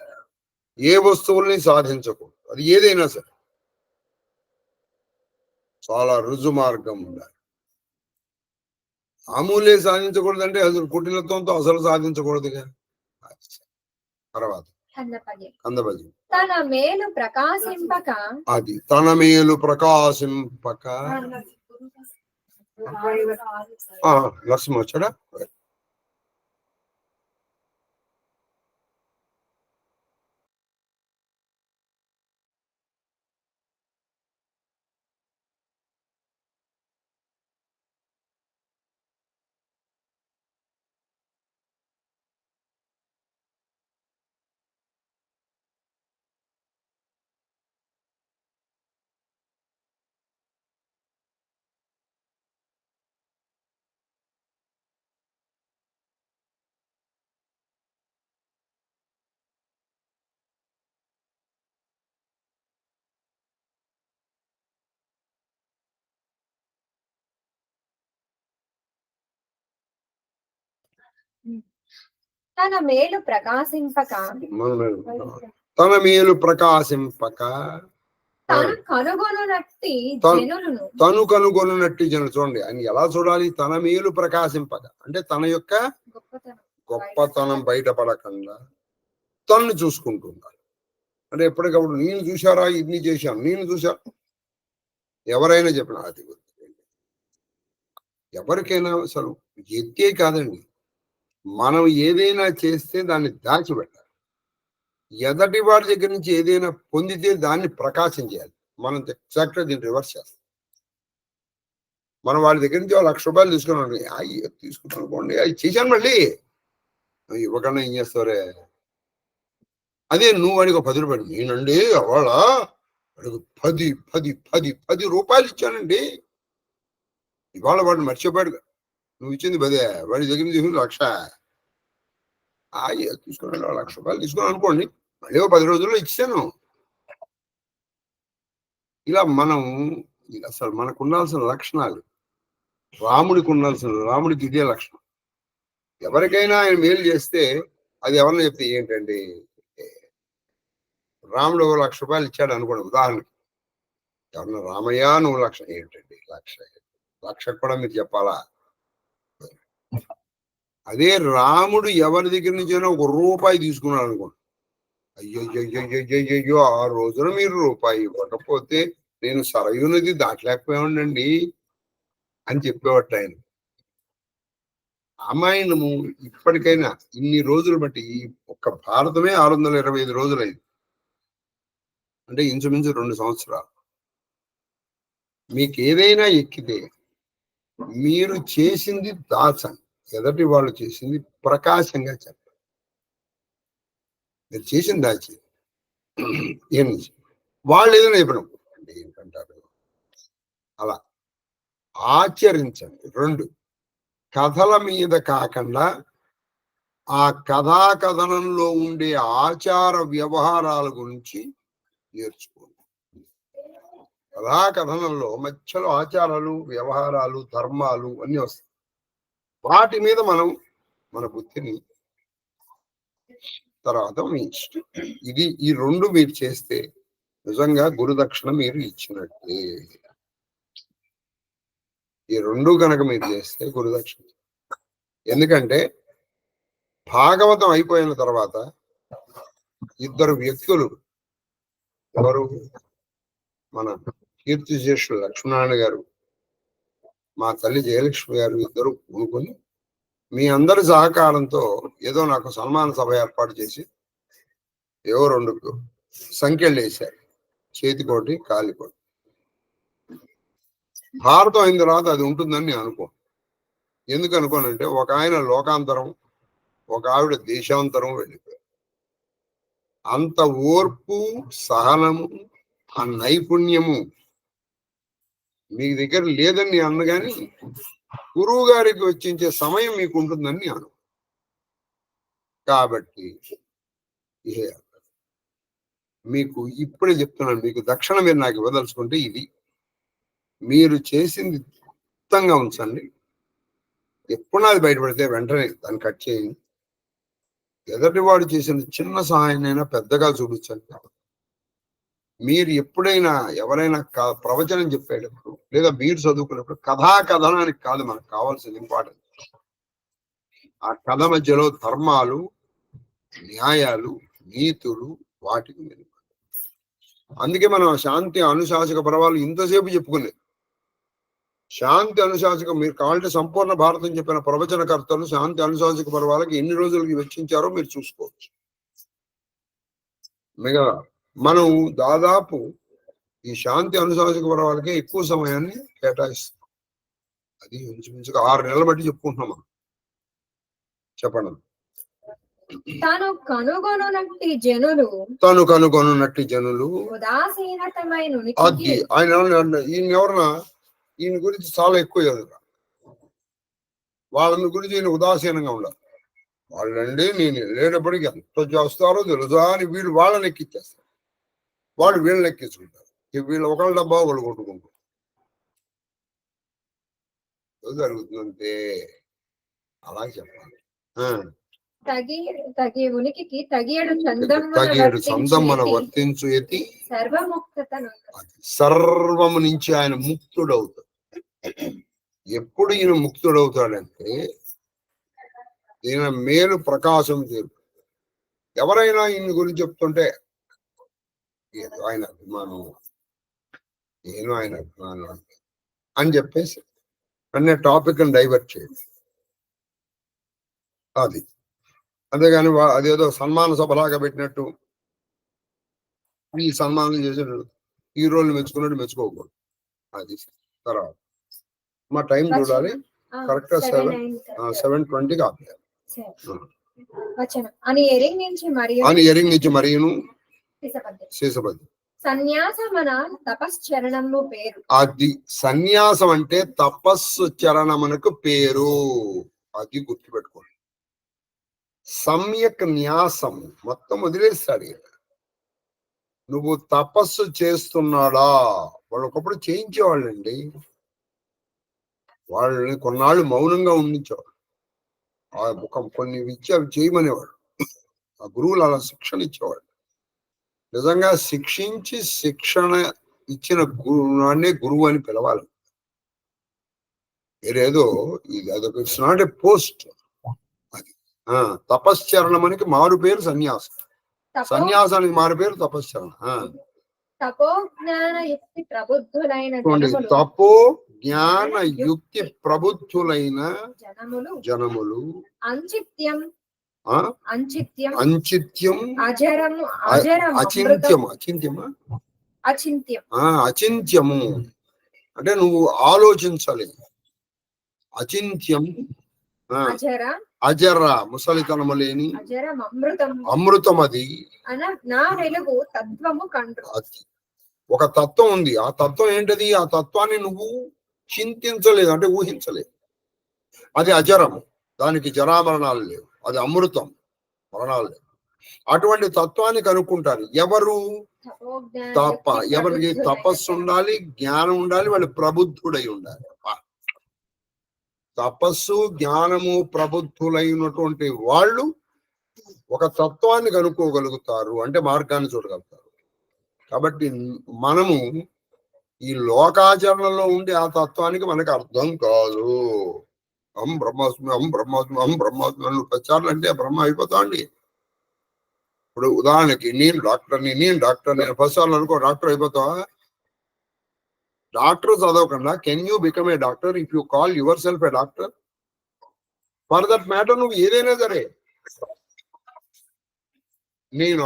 ఏ వస్తువుల్ని సాధించకూడదు. అది ఏదైనా సరే చాలా రుజు మార్గం ఉండాలి. మామూలే సాధించకూడదు అంటే అసలు కుటిలత్వంతో అసలు సాధించకూడదుగా. తర్వాత కందపద్యం. తన మేలు ప్రకాశింపక అది తన మేలు ప్రకాశింపక లక్ష్మి వచ్చాడా? తన మేలు ప్రకాశింపక తను కనుగొనున్నట్టి జనులు. చూడండి, ఆయన ఎలా చూడాలి? తన మేలు ప్రకాశింపక అంటే తన యొక్క గొప్పతనం బయటపడకుండా తను చూసుకుంటున్నారు. అంటే ఎప్పటికప్పుడు నేను చూశారా, ఇన్ని చేశాను, నేను చూశా. ఎవరైనా చెప్పిన అది ఎవరికైనా అసలు ఎత్తే కాదండి, మనం ఏదైనా చేస్తే దాన్ని దాచిపెట్టాలి. ఎదటి వాడి దగ్గర నుంచి ఏదైనా పొందితే దాన్ని ప్రకాశం చేయాలి. మనం ఎగ్జాక్ట్గా దీన్ని రివర్స్ చేస్తాం. మనం వాళ్ళ దగ్గర నుంచి 1,00,000 రూపాయలు తీసుకున్నాను, తీసుకుంటాను అనుకోండి, అవి చేశాను, మళ్ళీ ఇవ్వకుండా ఏం చేస్తారే. అదే నువ్వు వాడికి 10 రూపాయలు, నేనండి వాళ్ళ వాడికి 10 రూపాయలు ఇచ్చానండి, ఇవాళ వాడిని మర్చిపోయాడు, నువ్వు ఇచ్చింది 10, వాడి దగ్గర నుంచి 1,00,000 తీసుకున్నాడు. 1,00,000 రూపాయలు తీసుకున్నాను అనుకోండి, మళ్ళీ 10 రోజుల్లో ఇచ్చాను. ఇలా మనం అసలు మనకు ఉండాల్సిన లక్షణాలు, రాముడికి ఇదే లక్షణం. ఎవరికైనా ఆయన మేలు చేస్తే అది ఎవరన్నా చెప్తే ఏంటండి, రాముడు 1,00,000 రూపాయలు ఇచ్చాడు అనుకోండి ఉదాహరణకి, ఎవరన్నా రామయ్య నువ్వు 1,00,000 ఏంటండి, 1,00,000 కూడా మీరు చెప్పాలా? అదే రాముడు ఎవరి దగ్గర నుంచైనా 1 రూపాయి తీసుకున్నాడు అనుకోండి, అయ్యో ఆ రోజున మీరు రూపాయి ఇవ్వకపోతే నేను సరయూ నది దాటలేకపోయానండి అని చెప్పేవాడు ఆయన. రామాయణము ఇప్పటికైనా ఇన్ని రోజులు బట్టి ఈ ఒక్క భారతమే 625 రోజులైంది, అంటే ఇంచుమించు 2 సంవత్సరాలు. మీకు ఏదైనా ఎక్కితే మీరు చేసింది దాచండి, ఎదటి వాళ్ళు చేసింది ప్రకాశంగా చెప్పండి. మీరు చేసింది దాచి ఏం వాళ్ళు ఏదైనా చెప్పడం అంటే ఏంటంటారు అలా ఆచరించండి. 2 కథల మీద కాకుండా ఆ కథాకథనంలో ఉండే ఆచార వ్యవహారాల గురించి నేర్చుకోండి. కథాకథనంలో మధ్యలో ఆచారాలు, వ్యవహారాలు, ధర్మాలు అన్నీ వస్తాయి. వాటి మీద మనం మన బుద్ధిని తర్వాత మీ ఇష్టం. ఈ 2 మీరు చేస్తే నిజంగా గురుదక్షిణ మీరు ఇచ్చినట్టే. ఈ 2 కనుక మీరు చేస్తే గురుదక్షిణ. ఎందుకంటే భాగవతం అయిపోయిన తర్వాత 2 వ్యక్తులు, ఎవరు, మన కీర్తిశేషులు లక్ష్మీనారాయణ గారు, మా తల్లి జయలక్ష్మి గారు, ఇద్దరు కూడుకొని మీ అందరి సహకారంతో ఏదో నాకు సన్మాన సభ ఏర్పాటు చేసి ఏవో 2 సంఖ్యలు వేశారు, చేతికోటి కాలికోటి. భారతం అయిన తర్వాత అది ఉంటుందని నేను అనుకోను. ఎందుకు అనుకోనంటే ఒక ఆయన లోకాంతరం, ఒక ఆవిడ దేశాంతరం వెళ్ళిపోయారు. అంత ఓర్పు, సహనము, ఆ నైపుణ్యము మీ దగ్గర లేదని అన్నగాని గురువు గారికి వచ్చించే సమయం మీకు ఉంటుందని అను. కాబట్టి మీకు ఇప్పుడే చెప్తున్నాను, మీకు దక్షిణ మీరు నాకు ఇవ్వదలుచుకుంటే ఇది. మీరు చేసింది మొత్తంగా ఉంచండి. ఎప్పుడు అది బయటపడితే వెంటనే దాన్ని కట్ చేయండి. ఎదటివాడు చేసిన చిన్న సహాయాన్నైనా పెద్దగా చూపించండి. మీరు ఎప్పుడైనా ఎవరైనా ప్రవచనం చెప్పేటప్పుడు లేదా మీరు చదువుకున్నప్పుడు కథాకథనానికి కాదు మనకు కావాల్సింది ఇంపార్టెంట్. ఆ కథ మధ్యలో ధర్మాలు, న్యాయాలు, నీతులు, వాటికి మెరుగు. అందుకే మనం శాంతి అనుశాసక పర్వాలు ఇంతసేపు చెప్పుకునేది. శాంతి అనుశాసక మీరు కావాలంటే సంపూర్ణ భారతం చెప్పిన ప్రవచనకర్తలు శాంతి అనుశాసక పర్వాలకి ఎన్ని రోజులకి వెచ్చించారో మీరు చూసుకోవచ్చు. మిగతా మనం దాదాపు ఈ శాంతి అనుశాసక పర్వాలకే ఎక్కువ సమయాన్ని కేటాయిస్తాం. అది ఇంచుమించుగా 6 నెలల బట్టి చెప్పుకుంటున్నాం మనం. చెప్పండి. తను కనుగొనున్నట్టి జనులు ఉదాసీనతమైన అది ఆయన ఎవరన్నా ఈయన గురించి చాలా ఎక్కువ చదువుతా, వాళ్ళ గురించి ఈయన ఉదాసీనంగా ఉండాలి. వాళ్ళండి నేను వెళ్ళేటప్పటికి ఎంత చేస్తారో తెలుసా అని వీళ్ళు వాళ్ళని ఎక్కిచ్చేస్తారు, వాళ్ళు వీళ్ళని ఎక్కించుకుంటారు. వీళ్ళు ఒకళ్ళ డబ్బా వాళ్ళు కొట్టుకుంటారు. జరుగుతుందంటే అలా చెప్పాలి. తగియడు చందమ్మన వర్తించు ఎతి సర్వముక్తతను సర్వము నుంచి ఆయన ముక్తుడవుతాడు. ఎప్పుడు ఈయన ముక్తుడవుతాడంటే ఈయన మేలు ప్రకాశం తీరు. ఎవరైనా ఈయన గురించి చెప్తుంటే ఆయన అభిమానం, నేను ఆయన అభిమానం అని చెప్పేసి అనే టాపిక్ ని డైవర్ట్ చేయండి. అది అంతేగాని అదేదో సన్మాన సభలాగా పెట్టినట్టు ఈ సన్మానం చేసినట్టు ఈ రోజులు మెచ్చుకున్నట్టు మెచ్చుకోకూడదు. అది తర్వాత మా టైం చూడాలి. కరెక్ట్ గా 7:20కి ఆపేయాలి. అని ఎరింగ్ నుంచి మరియును శేషపద్యం. సన్యాసమన తపశ్చరణము పేరు. అది సన్యాసం అంటే తపస్సు చరణమునకు పేరు. అది గుర్తుపెట్టుకోండి. సమ్యక్ న్యాసం మొత్తం వదిలేస్తాడు. నువ్వు తపస్సు చేస్తున్నాడా? వాళ్ళు ఒకప్పుడు చేయించేవాళ్ళండి, వాళ్ళని కొన్నాళ్ళు మౌనంగా ఉండించేవాడు. ఆ ముఖం కొన్ని ఇచ్చి అవి చేయమనేవాడు. ఆ గురువులు అలా శిక్షణ ఇచ్చేవాడు. నిజంగా శిక్షించి శిక్షణ ఇచ్చిన గురువునే గురువు అని పిలవాలి. మీరేదో అదొక ఇట్స్ నాట్ ఎ పోస్ట్. అది తపశ్చరణమనికి మారు పేరు సన్యాసం. సన్యాసానికి మారు పేరు తపశ్చరణ. తపో జ్ఞాన యుక్తి ప్రబుద్ధులైన జనములు అంచిత్యం అచింత్యము అంటే నువ్వు ఆలోచించలేవు. అచింత్యం అజర అజర ముసలితనము లేని అజరం అమృతం అమృతం అది. నా వెలుగు తత్వము కండ్రు. అది ఒక తత్వం ఉంది. ఆ తత్వం ఏంటది? ఆ తత్వాన్ని నువ్వు చింతించలేదు, అంటే ఊహించలేదు. అది అజరము, దానికి జరామరణాలు లేవు. అది అమృతం, మరణాలు లేవు. అటువంటి తత్వాన్ని కనుక్కుంటారు ఎవరు? ఎవరికి తపస్సు ఉండాలి, జ్ఞానం ఉండాలి, వాళ్ళు ప్రబుద్ధుడై ఉండాలి. తపస్సు, జ్ఞానము, ప్రబుద్ధులైనటువంటి వాళ్ళు ఒక తత్వాన్ని కనుక్కోగలుగుతారు, అంటే మార్గాన్ని చూడగలుగుతారు. కాబట్టి మనము ఈ లోకాచరణలో ఉండే ఆ తత్వానికి మనకు అర్థం కాదు. బ్రహ్మాస్మి బ్రహ్మాస్మి బ్రహ్మాస్మి 10 సార్లు అంటే బ్రహ్మ అయిపోతా అండి. ఇప్పుడు ఉదాహరణకి నేను డాక్టర్ని 10 సార్లు అనుకో, డాక్టర్ అయిపోతావా? డాక్టర్ చదవకుండా can you become a doctor if you call your self A doctor? For that matter నువ్వు ఏదైనా సరే నేను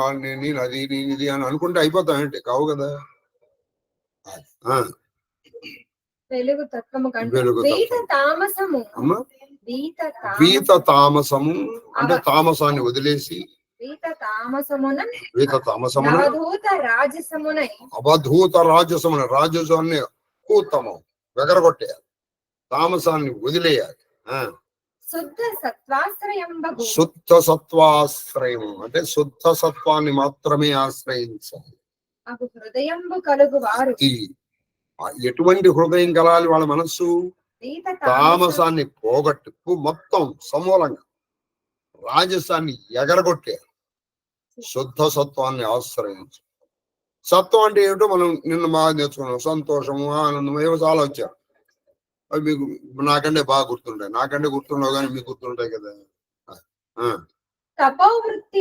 అది ఇది అని అనుకుంటే అయిపోతానంటే కావు కదా. వెలుగు తత్వము వీత తామసము అంటే తామసాన్ని వదిలేసి అవధూత రాజసమున రాజసాన్ని కూతమం వెగరగొట్టేయాలి, తామసాన్ని వదిలేయాలి. శుద్ధ సత్వాశ్రయం అంటే శుద్ధ సత్వాన్ని మాత్రమే ఆశ్రయించాలి. ఎటువంటి హృదయం కలాలి వాళ్ళ మనస్సు? తామసాన్ని పోగొట్టు మొత్తం సమూలంగా రాజసాన్ని ఎగరగొట్టే శుద్ధ సత్వాన్ని ఆశ్రయించు. సత్వం అంటే ఏమిటో మనం నిన్న బాగా నేర్చుకున్నాం. సంతోషము, ఆనందం ఏవో చాలా వచ్చారు. అవి మీకు నాకంటే బాగా గుర్తుంటాయి. నాకంటే గుర్తుండవు కానీ మీకు గుర్తుంటాయి కదా. తపోవృత్తి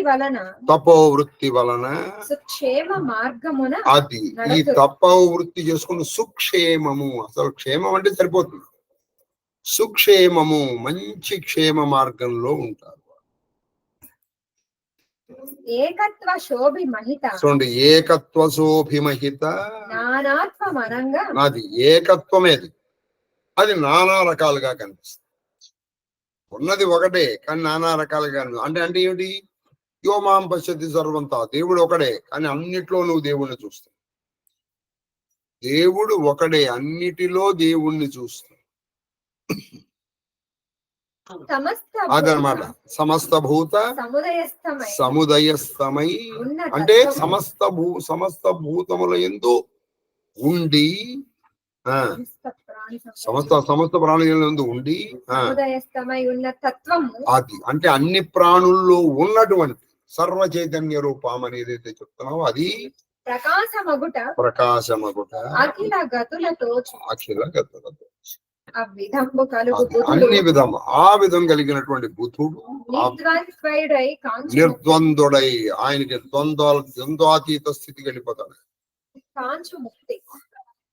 వలన సుక్షేమ మార్గమున అది ఈ తపోవృత్తి చేసుకున్న సుక్షేమము. అసలు క్షేమం అంటే సరిపోతుంది. సుక్షేమము మంచి క్షేమ మార్గంలో ఉంటారు. ఏకత్వ శోభిమహిత చూడండి, ఏకత్వ శోభిమహిత అది ఏకత్వమేది. అది నానా రకాలుగా కనిపిస్తుంది. ఉన్నది ఒకటే కానీ నానా రకాలుగా అంటే ఏమిటి? యోమాం పశ్యతి సర్వంతా, దేవుడు ఒకడే కానీ అన్నిట్లో నువ్వు దేవుణ్ణి చూస్తావు. దేవుడు ఒకడే, అన్నిటిలో దేవుణ్ణి చూస్తావు. అదనమాట. సమస్త భూత సముదయస్థమై అంటే సమస్త భూతముల యందు ఉండి సమస్త ప్రాణులందు ఉండి అది అంటే అన్ని ప్రాణుల్లో ఉన్నటువంటి సర్వ చైతన్య రూపం అని ఏదైతే చెప్తున్నావో అది ప్రకాశమగుట అఖిల గతులతో అన్ని విధం ఆ విధం కలిగినటువంటి బుద్ధుడు నిర్ద్వందుడై ఆయనకి ద్వంద్వాతీత స్థితికి వెళ్ళిపోతాడు.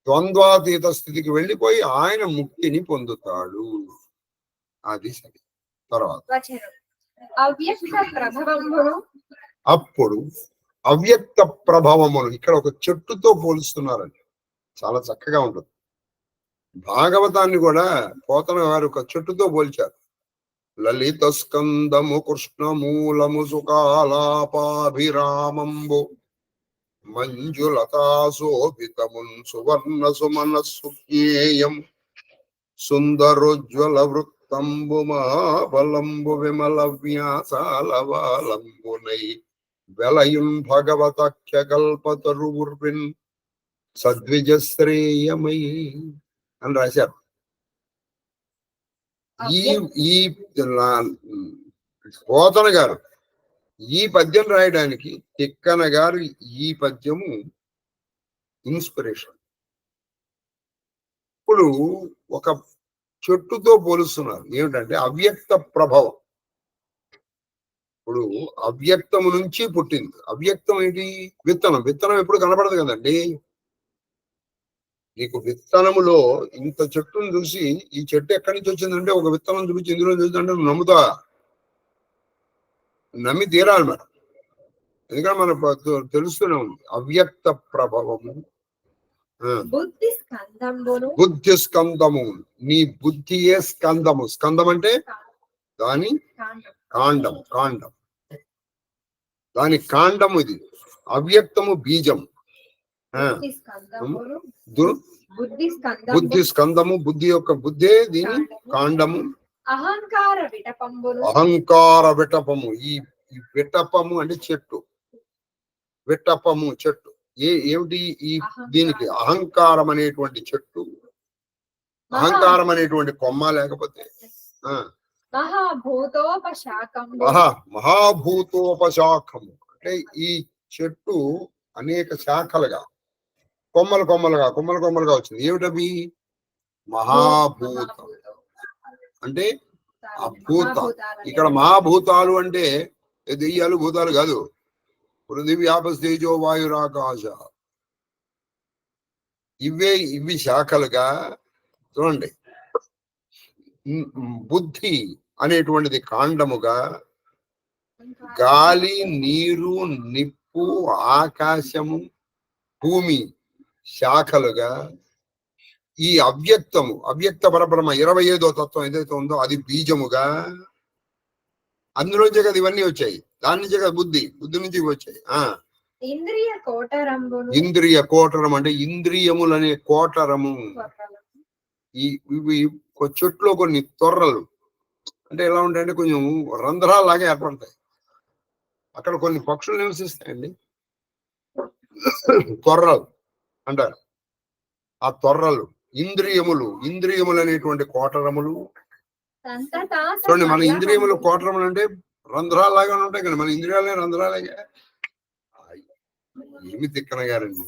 ద్వంద్వాతీత స్థితికి వెళ్ళిపోయి ఆయన ముక్తిని పొందుతాడు. అది సరే. తర్వాత అప్పుడు అవ్యక్త ప్రభావమును ఇక్కడ ఒక చెట్టుతో పోలుస్తున్నారండి. చాలా చక్కగా ఉంటుంది. భాగవతాన్ని కూడా పోతన గారు ఒక చెట్టుతో పోల్చారు. లలిత స్కందము కృష్ణమూలము సుకాలాపాభిరామంబు మంజులతాశోభితమున్ సువర్ణ సుమనస్సుజ్ఞేయం సుందరోజ్వల వృత్తంబు మహాబలంబు విమల వ్యాసాలవాలంబునై వెలయున్ భగవతఖ్య కల్పతరువుర్విన్ సద్విజశ్రేయమై అని రాశారు. ఈ పోతన గారు ఈ పద్యం రాయడానికి తిక్కన గారు ఈ పద్యము ఇన్స్పిరేషన్. ఇప్పుడు ఒక చెట్టుతో పోలుస్తున్నారు. ఏమిటంటే అవ్యక్త ప్రభావం. ఇప్పుడు అవ్యక్తము నుంచి పుట్టింది. అవ్యక్తం ఏంటి? విత్తనం. విత్తనం ఎప్పుడు కనపడదు కదండి. నీకు విత్తనములో ఇంత చెట్టును చూసి ఈ చెట్టు ఎక్కడి నుంచి వచ్చిందంటే ఒక విత్తనం చూపించి ఇందులో చూసిందంటే నువ్వు నమ్ముతా, నమ్మి తీరాలి మేడం. ఎందుకంటే మనకు తెలుస్తూనే ఉంది అవ్యక్త ప్రభావము బుద్ధి స్కందంబును. బుద్ధి స్కందము, నీ బుద్ధియే స్కందము. స్కందం అంటే దాని కాండం. కాండం దాని కాండము. ఇది అవ్యక్తము బీజం. బుద్ధి స్కందము, బుద్ధి యొక్క బుద్ధే దీని కాండము. అహంకార విటపంబును. అహంకార విటపము, ఈ విటపము అంటే చెట్టు. విటపము చెట్టు ఏమిటి? ఈ దీనికి అహంకారం అనేటువంటి చెట్టు, అహంకారం అనేటువంటి కొమ్మ, లేకపోతే మహాభూతోపశాఖము అంటే ఈ చెట్టు అనేక శాఖలుగా, కొమ్మలుగా వచ్చింది. ఏమిటవి? మహాభూతం అంటే ఆ భూత. ఇక్కడ మహాభూతాలు అంటే దెయ్యాలు భూతాలు కాదు. పృథివీ ఆపస్తేజో వాయురాకాశ, ఇవి శాఖలుగా. చూడండి, బుద్ధి అనేటువంటిది కాండముగా, గాలి, నీరు, నిప్పు, ఆకాశము, భూమి శాఖలుగా, ఈ అవ్యక్తము, అవ్యక్త పరబ్రహ్మ 25వ తత్వం ఏదైతే ఉందో అది బీజముగా. అందులోంచే కదా ఇవన్నీ వచ్చాయి. దాని నుంచే కదా బుద్ధి నుంచి వచ్చాయి. ఇంద్రియ కోటరం అంటే ఇంద్రియములనే కోటరము. ఇవి చెట్లో కొన్ని తొర్రలు అంటే ఎలా ఉంటాయంటే కొంచెం రంధ్రాలాగా ఏర్పడతాయి. అక్కడ కొన్ని పక్షులు నివసిస్తాయండి, తొర్రలు అంటారు. ఆ తొర్రలు ఇంద్రియములు అనేటువంటి కోటరములు. చూడండి, మన ఇంద్రియములు కోటరములు అంటే రంధ్రాలాగా ఉంటాయి కదా. మన ఇంద్రియాలనే రంధ్రాలేగా. ఏమి తిక్కన గారండి.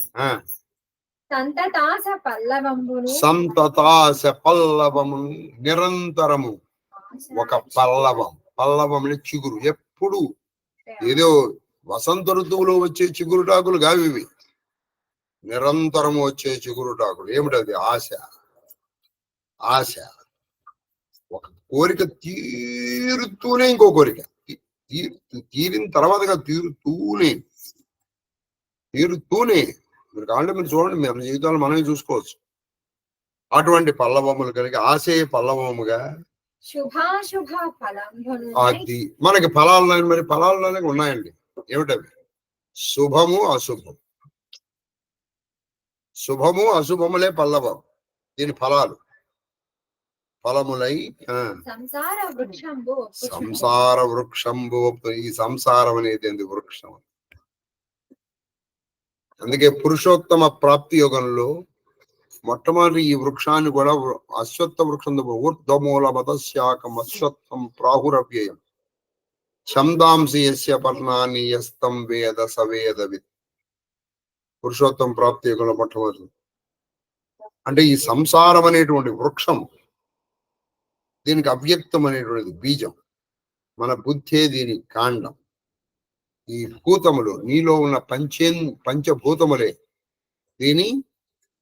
సంతతాస పల్లవము, నిరంతరము ఒక పల్లవం అంటే చిగురు. ఎప్పుడు ఏదో వసంత ఋతువులో వచ్చే చిగురుటాకులు కావి ఇవి, నిరంతరము వచ్చే చిగురుటాకులు. ఏమిటది? ఆశ. ఒక కోరిక తీరుతూనే ఇంకో కోరిక, తీరిన తర్వాతగా తీరుతూనే. మీరు కావాలంటే మీరు చూడండి, మన జీవితాలు మనమే చూసుకోవచ్చు. అటువంటి పల్లవములు కలిగి ఆశే పల్లవముగా. శుభాశుభ ఫలం. అది మనకి ఫలాలు, మరి ఫలాలు ఉన్నాయండి. ఏమిటవి? శుభము అశుభములే పల్లవం. దీని ఫలములై సంసార వృక్షంబు. ఈ సంసారం అనేది వృక్షం. అందుకే పురుషోత్తమ ప్రాప్తి యోగంలో మొట్టమొదటి ఈ వృక్షాన్ని కూడా అశ్వత్థ వృక్షం, ఊర్ధ్వమూల మతశాఖం అశ్వత్థం ప్రాహురవ్యయం ఛందాంసి యస్య పర్ణాని యస్తం వేద సవేదవిత్. పురుషోత్తమ ప్రాప్తి యోగంలో మొట్టమొదటి అంటే ఈ సంసారం అనేటువంటి వృక్షం, దీనికి అవ్యక్తం అనేటువంటిది బీజం. మన బుద్ధే దీని కాండం. ఈ భూతములు, నీలో ఉన్న పంచభూతములే దీని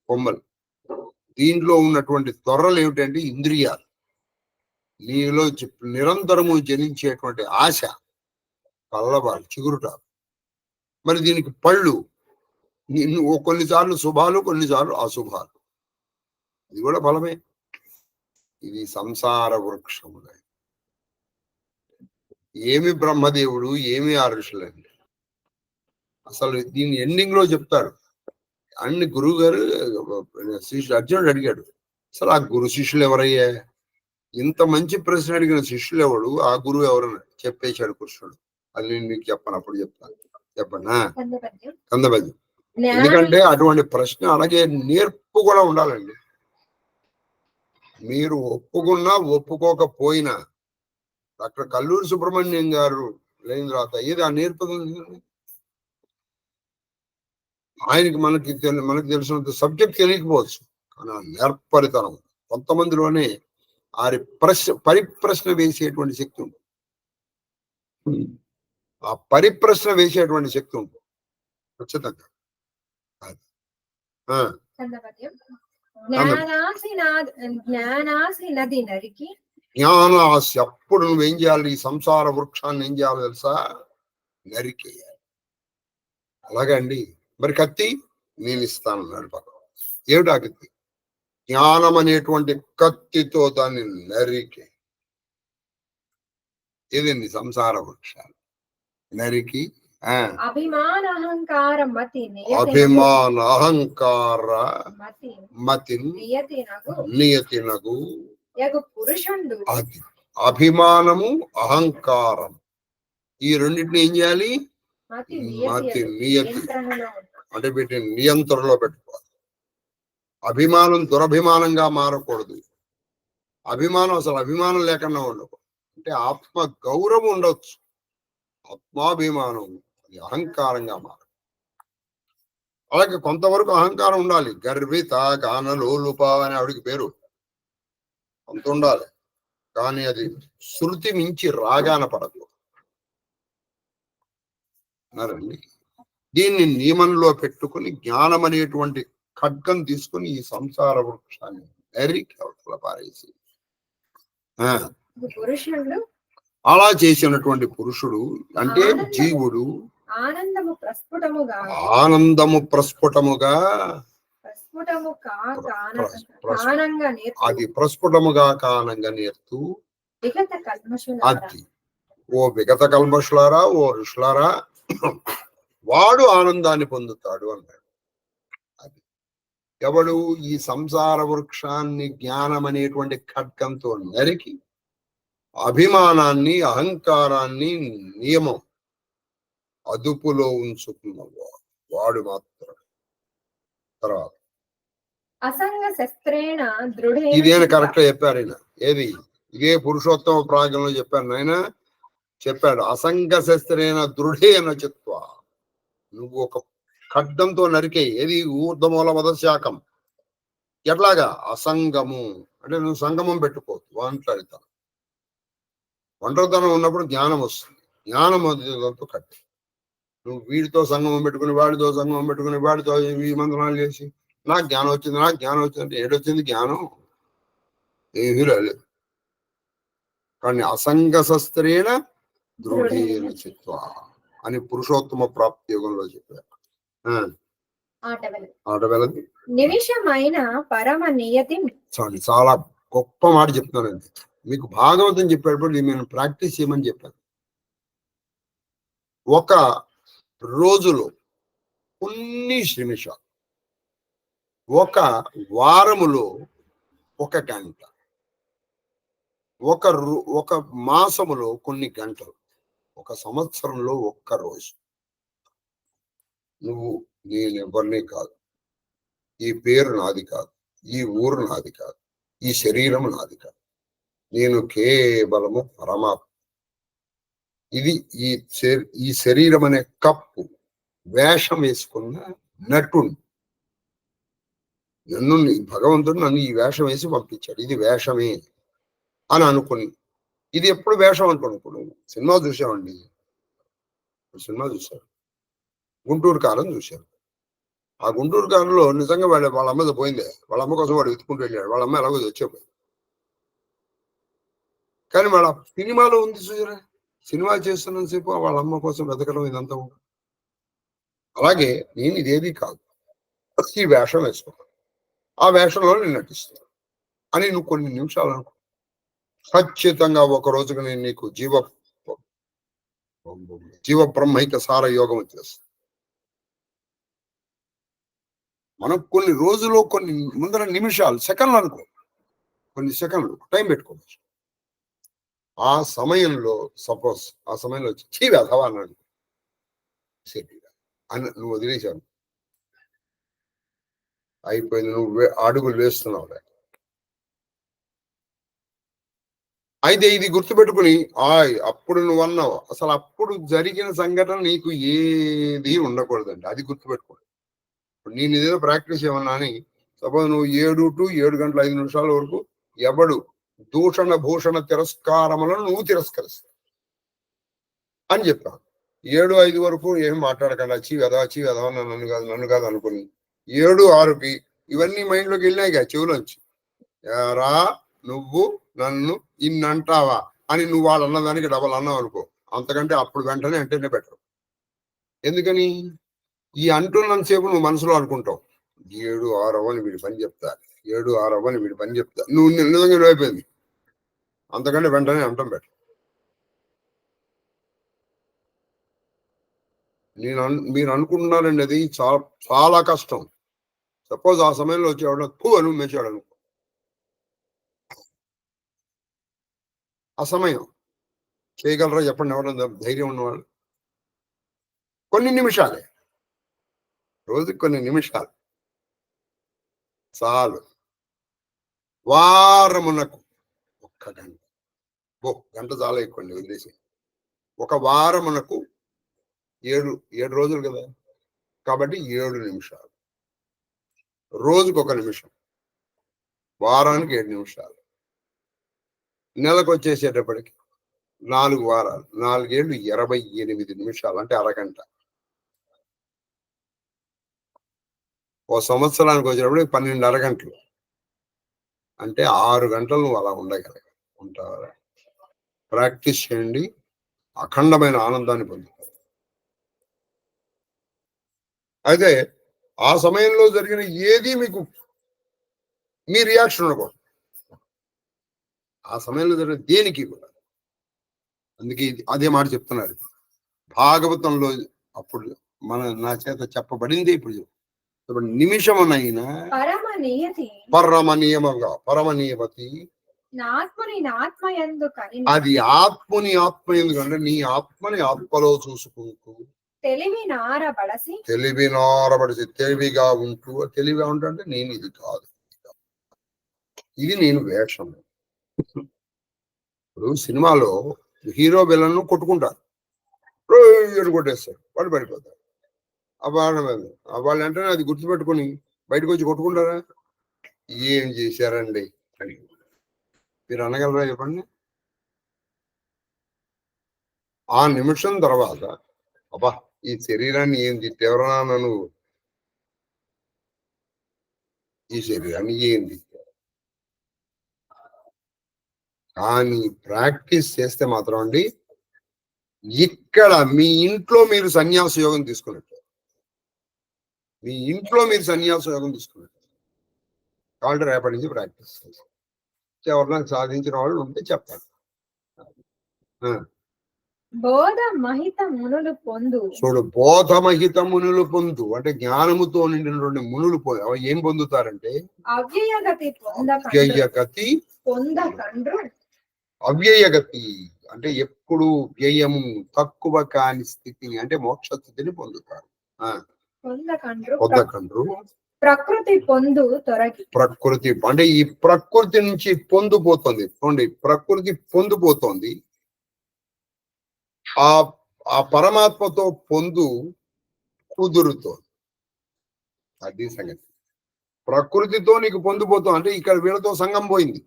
కొమ్మలు. దీంట్లో ఉన్నటువంటి తొర్రలు ఏమిటంటే ఇంద్రియాలు. నీలో నిరంతరము జనించేటువంటి ఆశ, పల్లవాలు, చిగురుటాలు. మరి దీనికి పళ్ళు, కొన్నిసార్లు శుభాలు, కొన్నిసార్లు అశుభాలు. ఇది కూడా బలమే. ఇది సంసార వృక్షములే. ఏమి బ్రహ్మదేవుడు, ఏమి ఆ ఋషులండి. అసలు దీన్ని ఎండింగ్ లో చెప్తారు. అన్ని గురువు గారు శిష్యుడు అర్జునుడు అడిగాడు, అసలు ఆ గురు శిష్యులు ఎవరయ్యా? ఇంత మంచి ప్రశ్న అడిగిన శిష్యులు ఎవడు, ఆ గురువు ఎవరని చెప్పేశాడు కృష్ణుడు. అది నేను మీకు చెప్పను, అప్పుడు చెప్తాను. చెప్పండి. కందపద్యం. ఎందుకంటే అటువంటి ప్రశ్న అలాగే నేర్పు కూడా ఉండాలండి. మీరు ఒప్పుకున్నా ఒప్పుకోకపోయినా, డాక్టర్ కల్లూరి సుబ్రహ్మణ్యం గారు లేని తర్వాత ఏది ఆ నేర్పదు. ఆయనకి మనకి తెలిసినంత సబ్జెక్ట్ తెలియకపోవచ్చు, కానీ ఆ నేర్పరితనం కొంతమందిలోనే పరిప్రశ్న వేసేటువంటి శక్తి ఉంది. ఆ పరిప్రశ్న వేసేటువంటి శక్తి ఉంది ఖచ్చితంగా. జ్ఞానాసి. అప్పుడు నువ్వేం చేయాలి? ఈ సంసార వృక్షాన్ని ఏం చేయాలి తెలుసా? నరికేయాలి. అలాగే అండి. మరి కత్తి నేను ఇస్తానన్నాడు భగవాన్. ఏమిటి ఆ కత్తి? జ్ఞానం అనేటువంటి కత్తితో దాన్ని నరికి, ఇదండి సంసార వృక్షాలు. నరికి అభిమాన అహంకార మతి అభిమాన అహంకార మతి నియతినగు పురుషుండు. అది అభిమానము అహంకారం ఈ రెండింటిని ఏం చేయాలి? మతి నియతి అంటే వీటిని నియంత్రణలో పెట్టుకోవాలి. అభిమానం దురభిమానంగా మారకూడదు. అభిమానం అసలు అభిమానం లేకుండా ఉండకూడదు. అంటే ఆత్మ గౌరవం ఉండొచ్చు, ఆత్మాభిమానం అహంకారంగా మార. అలాగే కొంతవరకు అహంకారం ఉండాలి. గర్విత గానలోలుప అని ఆవిడికి పేరు, కొంత ఉండాలి. కానీ అది శృతి మించి రాగాన పడకూడదు. అన్నారండి. దీన్ని నియమంలో పెట్టుకుని జ్ఞానం అనేటువంటి ఖడ్గం తీసుకుని ఈ సంసార వృక్షాన్ని నరికి అవతల పారేసి అలా చేసినటువంటి పురుషుడు అంటే జీవుడు ఆనందము ప్రస్ఫుటముగా అది ప్రస్ఫుటముగా కానంగా నేర్తూ అది ఓ విగత కల్మషులారా, ఓ ఋషులారా, వాడు ఆనందాన్ని పొందుతాడు అన్నాడు. అది ఎవడు? ఈ సంసార వృక్షాన్ని జ్ఞానం అనేటువంటి ఖడ్గంతో నరికి అభిమానాన్ని అహంకారాన్ని నియమం అదుపులో ఉంచుకున్నవాడు వాడు మాత్రం. తర్వాత అసంగ శస్త్రేణ ఇదేనా కరెక్ట్ చెప్పారు ఆయన. ఏది? ఇదే పురుషోత్తమ ప్రాగంలో చెప్పారు నాయన. చెప్పాడు అసంగ శస్త్రేణ దృఢేన చిత్వ. నువ్వు ఒక ఖడ్డంతో నరికే. ఏది? ఊర్ధమూల వదశాఖం. ఎట్లాగా? అసంగము అంటే నువ్వు సంగమం పెట్టుకోవద్దు. ఒంటరితనం ఉన్నప్పుడు జ్ఞానం వస్తుంది. జ్ఞానం అంతా కట్టి నువ్వు వీడితో సంగమం పెట్టుకుని, వాడితో సంగమం పెట్టుకుని, వాడితో ఈ మంత్రాలు చేసి నాకు జ్ఞానం వచ్చింది, నాకు జ్ఞానం వచ్చింది అంటే ఏడొచ్చింది జ్ఞానం? ఏమీ రాలేదు. కానీ అసంగ శస్త్రేణ దృఢేన చిత్వ అని పురుషోత్తమ ప్రాప్తి యోగంలో చెప్పారు. ఆటవెలది నిమిషమైన పరమ నియతి. చాలా గొప్ప మాట చెప్తున్నానండి మీకు. భాగవతం చెప్పేటప్పుడు నేను ప్రాక్టీస్ చేయమని చెప్పాను. ఒక రోజులో కొన్ని నిమిషాలు, ఒక వారములో ఒక గంట, ఒక మాసములో కొన్ని గంటలు, ఒక సంవత్సరంలో ఒక్క రోజు. నువ్వు నేనెవరిని కాదు, ఈ పేరు నాది కాదు, ఈ ఊరు నాది కాదు, ఈ శరీరం నాది కాదు, నేను కేవలము పరమాత్మ. ఇది ఈ శరీరం అనే కప్పు వేషం వేసుకున్న నటుని. భగవంతుడు నన్ను ఈ వేషం వేసి పంపించాడు, ఇది వేషమే అని అనుకుని. ఇది ఎప్పుడు వేషం అనుకున్నాను. సినిమా చూసామండి, సినిమా చూశారు, గుంటూరు కారం చూశారు. ఆ గుంటూరు కారంలో నిజంగా వాళ్ళ అమ్మది పోయిందే. వాళ్ళ అమ్మ కోసం వాడు వెతుకుంటూ వెళ్ళాడు. వాళ్ళ అమ్మ ఎలాగో వచ్చేపోయింది. కానీ వాళ్ళ సినిమాలో ఉంది చూసారా, సినిమా చేస్తున్నంతసేపు వాళ్ళ అమ్మ కోసం వెతకడం ఇదంతా ఉంది. అలాగే నేను ఇదేది కాదు, ఈ వేషం వేసుకున్నాను, ఆ వేషంలో నేను నటిస్తాను అని నువ్వు కొన్ని నిమిషాలు అనుకో. ఖచ్చితంగా ఒక రోజుగా నేను నీకు జీవ బ్రహ్మైక సార యోగం చేస్తాను. మనం కొన్ని రోజుల్లో కొన్ని ముందర నిమిషాలు, సెకండ్లు అనుకో, కొన్ని సెకండ్లు టైం పెట్టుకోవచ్చు. ఆ సమయంలో సపోజ్ ఆ సమయంలో చీవేధవా అన్నాడు అని నువ్వు వదిలేశావు, అయిపోయింది. నువ్వు అడుగులు వేస్తున్నావు. అయితే ఇది గుర్తుపెట్టుకుని అప్పుడు నువ్వు అన్నావు. అసలు అప్పుడు జరిగిన సంఘటన నీకు ఏది ఉండకూడదండి, అది గుర్తుపెట్టుకోండి. ఇప్పుడు నేను ఇదేదో ప్రాక్టీస్ ఏమన్నా అని సపోజ్ నువ్వు 7 to 7 గంటల 5 నిమిషాల వరకు ఎవడు దూషణ భూషణ తిరస్కారములను నువ్వు తిరస్కరిస్తావు అని చెప్పాను. 7-5 వరకు ఏం మాట్లాడకుండా చీ వెదవా నన్ను కాదు అనుకుని 7-6కి ఇవన్నీ మైండ్లోకి వెళ్ళినాయి కదా చెవులోంచి. రా నువ్వు నన్ను ఇన్నంటావా అని నువ్వు వాళ్ళు అన్నదానికి డబల్ అన్నావు అనుకో, అంతకంటే అప్పుడు వెంటనే అంటేనే బెటర్. ఎందుకని? ఈ అంటున్నంతసేపు నువ్వు మనసులో అనుకుంటావు 7, 6 అవ్వని వీడి పని చెప్తా, 7, 6 అవ్వని వీడి పని చెప్తా. నువ్వు నిజంగా అయిపోయింది, అంతకంటే వెంటనే అంటాం పెట్ట. మీరు అనుకుంటున్నారండి అది చాలా చాలా కష్టం. సపోజ్ ఆ సమయంలో వచ్చేవాడు తూ అని మెచ్చాడు అనుకో, ఆ సమయం చేయగలరా చెప్పండి ఎవరైనా ధైర్యం ఉన్నవాళ్ళు? కొన్ని నిమిషాలే, రోజుకి కొన్ని నిమిషాలు చాలు. వారమునకు 1 గంట, గంట చాలా ఎక్కువ అండి, వదిలేసి. ఒక వారమునకు 7 రోజులు కదా, కాబట్టి 7 నిమిషాలు. రోజుకు 1 నిమిషం, వారానికి 7 నిమిషాలు. నెలకు వచ్చేసేటప్పటికి 4 వారాలు, 4 ఏళ్ళు 28 నిమిషాలు, అంటే అరగంట. ఓ సంవత్సరానికి వచ్చేటప్పుడు 12 అరగంటలు, అంటే 6 గంటలు నువ్వు అలా ఉంటావా? ప్రాక్టీస్ చేయండి, అఖండమైన ఆనందాన్ని పొందుతారు. అయితే ఆ సమయంలో జరిగిన ఏది మీకు మీ రియాక్షన్ ఉండకూడదు, ఆ సమయంలో జరిగిన దేనికి కూడా. అందుకే అదే మాట చెప్తున్నారు భాగవతంలో. అప్పుడు నా చేత చెప్పబడింది ఇప్పుడు నిమిషమునైనా పరమనియమతి అది ఆత్మని ఆత్మయందు కంటే నీ ఆత్మని ఆత్మలో చూసుకుంటూ తెలివి నారబడిసి తెలివిగా ఉంటూ. తెలివిగా ఉంటే నేను ఇది కాదు, ఇది నేను వేషం. ఇప్పుడు సినిమాలో హీరో విలన్ కొట్టుకుంటారు, కొట్టేస్తారు, వాళ్ళు పడిపోతారు. వాళ్ళు వెంటనే అది గుర్తుపెట్టుకుని బయటకు వచ్చి కొట్టుకుంటారా? ఏం చేశారండి అని మీరు అనగలరా చెప్పండి? ఆ నిమిషం తర్వాత అబ్బా ఈ శరీరాన్ని ఏం తిట్టేవరా నువ్వు, ఈ శరీరాన్ని ఏం తిట్టావు. కానీ ప్రాక్టీస్ చేస్తే మాత్రం అండి, ఇక్కడ మీ ఇంట్లో మీరు సన్యాస యోగం తీసుకున్నట్టు, మీ ఇంట్లో మీరు సన్యాస యోగం తీసుకున్నట్టు. కాబట్టి రేపటి నుంచి ప్రాక్టీస్ చేసి ఎవరినైనా సాధించిన వాళ్ళు ఉంటే చెప్పండి. చూడు, బోధమహిత మునులు పొందు అంటే జ్ఞానముతో నిండినటువంటి మునులు ఏం పొందుతారంటే అవ్యయగతి. అవ్యయగతి అంటే ఎప్పుడు వ్యయము తక్కువ కాని స్థితి, అంటే మోక్ష స్థితిని పొందుతారు. పొందకండ్రు ప్రకృతి పొందు తొలగి. ప్రకృతి అంటే ఈ ప్రకృతి నుంచి పొందుపోతుంది. చూడండి, ప్రకృతి పొందుపోతుంది, ఆ పరమాత్మతో పొందు కుదురుతోంది. అది సంగతి. ప్రకృతితో నీకు పొందుపోతావు అంటే ఇక్కడ వీళ్ళతో సంఘం పోయింది,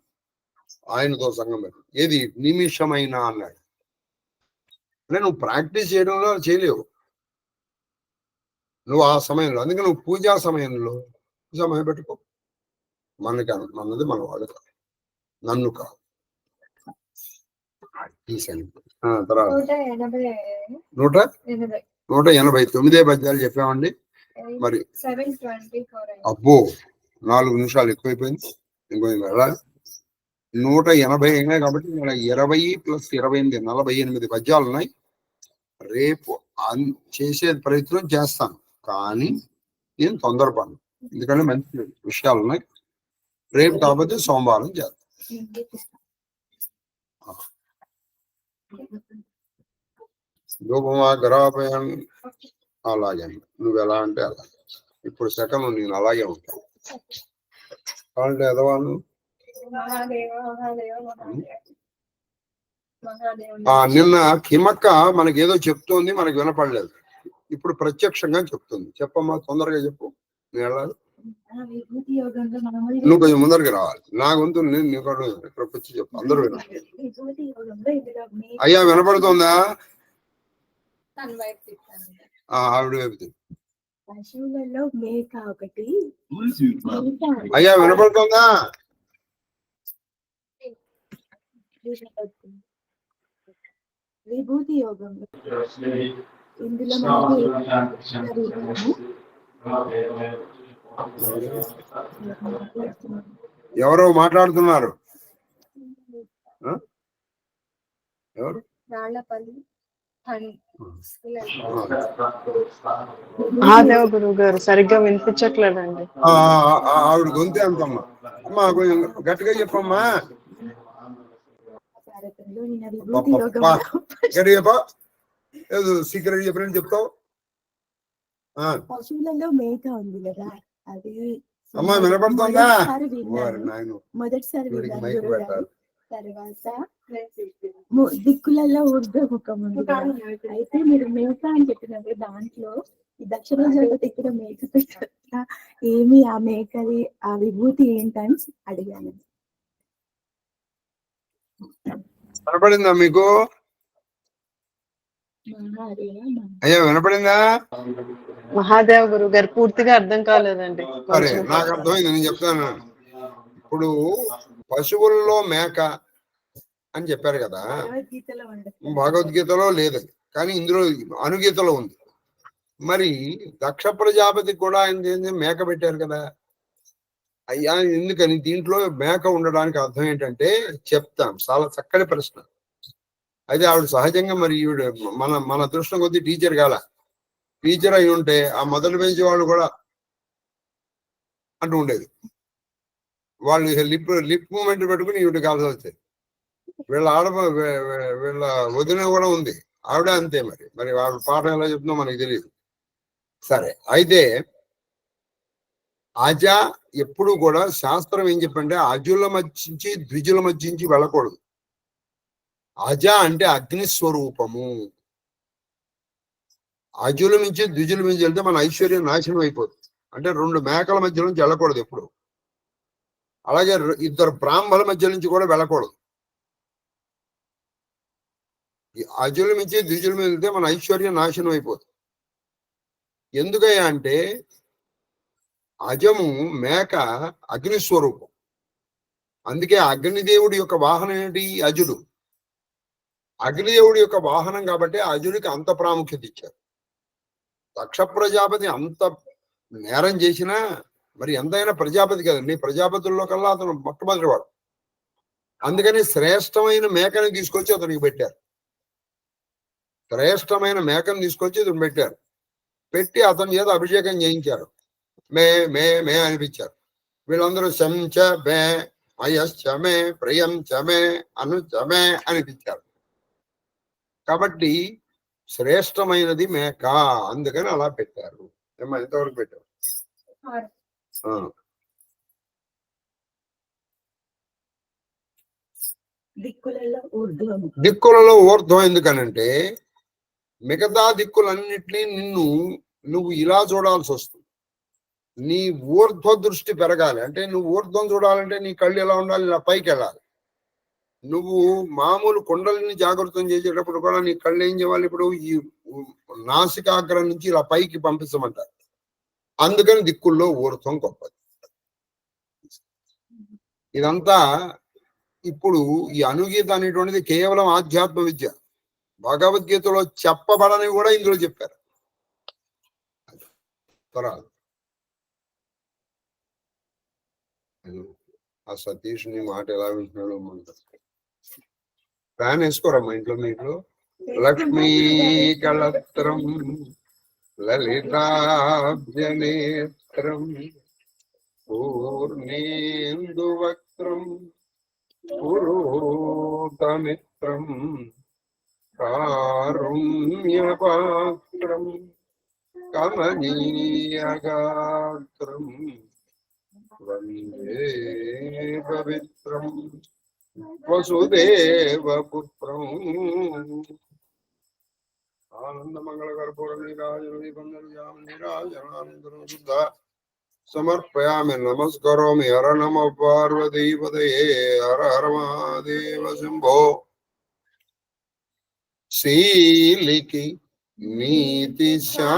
ఆయనతో సంఘం పోయింది. ఏది నిమిషమైనా అన్నాడు అంటే నువ్వు ప్రాక్టీస్ చేయడంలో చేయలేవు నువ్వు ఆ సమయంలో. అందుకే నువ్వు పూజా సమయంలో సమయం పెట్టుకో. మనది మన వాడు కాదు, నన్ను కాదు. తర్వాత 189 పద్యాలు చెప్పామండి. మరి అబ్బో 4 నిమిషాలు ఎక్కువైపోయింది. ఇంకో వెళ్ళాలి. 180 అయినాయి కాబట్టి 20 + 28 48 పద్యాలు ఉన్నాయి. రేపు చేసే ప్రయత్నం చేస్తాను, కానీ నేను తొందరపడను, ఎందుకంటే మంచి విషయాలు ఉన్నాయి. రేపు కాకపోతే సోమవారం చేస్తాను. రూపమా గ్రాపయం అలాగే, నువ్వు ఎలా అంటే అలా. ఇప్పుడు సెకండ్ నేను అలాగే ఉంటాను. అంటే ఎదవాను నిన్న కిమక్క మనకేదో చెప్తోంది, మనకి వినపడలేదు. ఇప్పుడు ప్రత్యక్షంగా చెప్తుంది. చెప్పమ్మా, తొందరగా చెప్పు. నేను వెళ్ళాలి, నువ్వు కొంచెం ముందరికి రావాలి. నా గొంతు నేను ఇక్కడ వచ్చి చెప్పు, అందరూ వినాలి. అయ్యా వినపడుతుందా? ఆవిడ వైపు పశువులలో మేక ఒకటి. అయ్యా వినపడుతుందా? విభూతి యోగం. ఇందులో ఎవరో మాట్లాడుతున్నారు. ఎవరు? రాళ్లపల్లి మహాదేవ గురువు గారు సరిగ్గా వినిపించట్లేదండి. ఆవిడ గొంతే అంతమ్మా. అమ్మా కొంచెం గట్టిగా చెప్పమ్మా. గట్టిగా చెప్పా. ఏదో సీక్రెట్ చెప్పినట్టు చెప్తావు. పశువులలో మేక ఉంది కదా, అది అమ్మా వినపడుతుందా? మొదటిసారి తర్వాత దిక్కులలో ఊర్ధ్వముఖం ఉంది. అయితే మీరు మేక అని చెప్పినప్పుడు దాంట్లో ఈ దక్షిణ జగతి ఇక్కడ మేక పెట్టారా, ఏమి ఆ మేకది ఆ విభూతి ఏంటని అడిగాను. వినపడిందా మీకు? అయ్యా వినపడిందా? మహాదేవ గురువు గారు పూర్తిగా అర్థం కాలేదండి. సరే నాకు అర్థమైంది, నేను చెప్తాను. ఇప్పుడు పశువుల్లో మేక అని చెప్పారు కదా, భగవద్గీతలో లేదు కానీ ఇందులో అనుగీతలో ఉంది. మరి దక్ష ప్రజాపతి కూడా ఆయన మేక పెట్టారు కదా. అయ్యా ఎందుకని? దీంట్లో మేక ఉండడానికి అర్థం ఏంటంటే చెప్తాం. చాలా చక్కటి ప్రశ్న. అయితే ఆవిడ సహజంగా మరి ఈవిడ మన అదృష్టం కొద్దీ టీచర్ కాల. టీచర్ అయి ఉంటే ఆ మొదటి పెంచే వాళ్ళు కూడా అంటూ ఉండేది. వాళ్ళు లిప్ మూమెంట్ పెట్టుకుని ఈవిడ కాల్సి వచ్చేది. వీళ్ళ వదిన కూడా ఉంది, ఆవిడ అంతే. మరి ఆవిడ పాఠం ఎలా చెప్తుందో మనకి తెలియదు. సరే, అయితే అజ ఎప్పుడు కూడా శాస్త్రం ఏం చెప్పంటే అజుల మధ్యించి ద్విజుల మధ్యించి వెళ్ళకూడదు. అజ అంటే అగ్నిస్వరూపము. అజుల మించి ద్విజుల మించి వెళ్తే మన ఐశ్వర్యం నాశనం అయిపోతుంది. అంటే రెండు మేకల మధ్య నుంచి వెళ్ళకూడదు ఎప్పుడు. అలాగే ఇద్దరు బ్రాహ్మణుల మధ్య నుంచి కూడా వెళ్ళకూడదు. అజుల మించి ద్విజుల మీద వెళ్తే మన ఐశ్వర్యం నాశనం అయిపోతుంది. ఎందుకయ్యా అంటే అజము మేక అగ్నిస్వరూపం. అందుకే అగ్నిదేవుడి యొక్క వాహనం ఏంటి? అజుడు. అగ్నిదేవుడి యొక్క వాహనం కాబట్టి అజుడికి అంత ప్రాముఖ్యత ఇచ్చారు. దక్ష ప్రజాపతి అంత నేరం చేసినా మరి ఎంతైనా ప్రజాపతి కదండి. ప్రజాపతుల్లో కల్లా అతను మొట్టమొదటివాడు. అందుకని శ్రేష్టమైన మేకని తీసుకొచ్చి అతనికి పెట్టారు. శ్రేష్టమైన మేకను తీసుకొచ్చి అతను పెట్టారు. పెట్టి అతని చేత అభిషేకం చేయించారు. మే మే మే అనిపించారు. వీళ్ళందరూ శం చ మే అయశ్చమే ప్రియం చమే అను చమే అనిపించారు. కాబట్టి శ్రేష్టమైనది మేక, అందుకని అలా పెట్టారు. ఏమో ఎంతవరకు పెట్టారు? దిక్కులలో ఊర్ధ్వం ఎందుకనంటే మిగతా దిక్కులన్నిటినీ నువ్వు ఇలా చూడాల్సి వస్తుంది. నీ ఊర్ధ్వ దృష్టి పెరగాలి అంటే నువ్వు ఊర్ధ్వం చూడాలంటే నీ కళ్ళు ఎలా ఉండాలి? ఇలా పైకి వెళ్ళాలి. నువ్వు మామూలు కుండలిని జాగృతం చేసేటప్పుడు కూడా నీ కళ్ళు ఏం చేయాలి? ఇప్పుడు ఈ నాసికాగ్రం నుంచి ఇలా పైకి పంపించమంటారు. అందుకని దిక్కుల్లో ఊర్ధ్వం గొప్పది. ఇదంతా ఇప్పుడు ఈ అనుగీత అనేటువంటిది కేవలం ఆధ్యాత్మ విద్య. భగవద్గీతలో చెప్పబడని కూడా ఇందులో చెప్పారు. ఆ సతీష్ ని మాట ఎలా వింటున్నాడో మన ఫ్యాన్ వేసుకోరా మా ఇంట్లో. మీ ఇంట్లో లక్ష్మీ కళత్రం లలితాభ్యనేత్రం పూర్ణేందువక్త్రం పురోతమిత్రం కారుణ్యపాత్రం కమనీయగాత్రం వందే పవిత్రం వసుదేవపుత్రం ఆనందమంగళకర్పూరం నీరాజనానందరుద్ధ సమర్పయామి నమస్కరోమి. హర నమ పార్వతీపతయే హర హర మహాదేవ శంభో. శీలికి నీతిశాలికి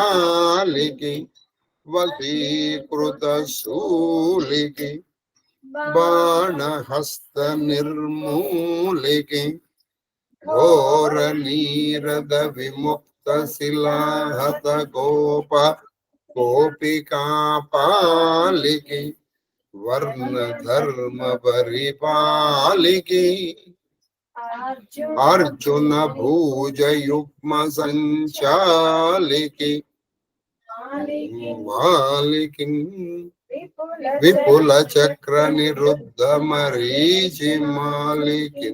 వశీకృత శూలికి బాణహస్త నిర్మూలికి ఘోర నీరద విముక్త శిలాహత గోప గోపికా పాలికి వర్ణ ధర్మ పరిపాలికి అర్జున భూజ యుగ్మ సంచాలికి మాలికి విపుల చక్ర నిరుద్ధ మరీచి మాలికి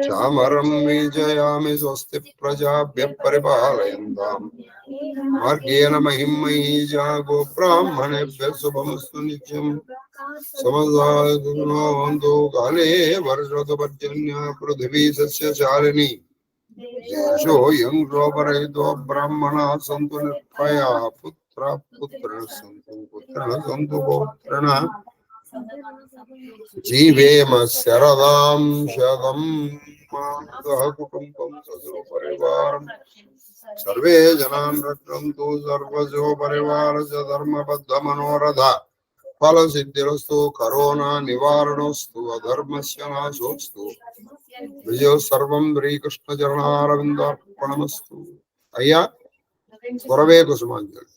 చామరం విజయామి స్వస్తి ప్రజాభ్య పరిపాలయంతాం మార్గేణ మహిమయీ జాగో బ్రాహ్మణేభ్య శుభమస్తు నిత్యం సమజాయంతు కాలే వర్షతు పర్జన్య పృథివీ సస్యశాలిని దేశోయం గోపరహితో బ్రాహ్మణా సంతు నిర్భయా పుత్ర సంతు పౌత్రణ జీవేమ శరదాం శతం కుటుంబం పరివారం సర్వే జనాన్ రక్షन्तु సర్వజో పరివారస్య ధర్మబద్ధ మనోరథ ఫల సిద్ధిరస్తు కరోనా నివారణోస్తు అధర్మస్య నాశోస్తు విజయ సర్వం శ్రీకృష్ణ చరణారవిందార్పణమస్తు. అయ్యా కొరవే కుసుమాంజలి.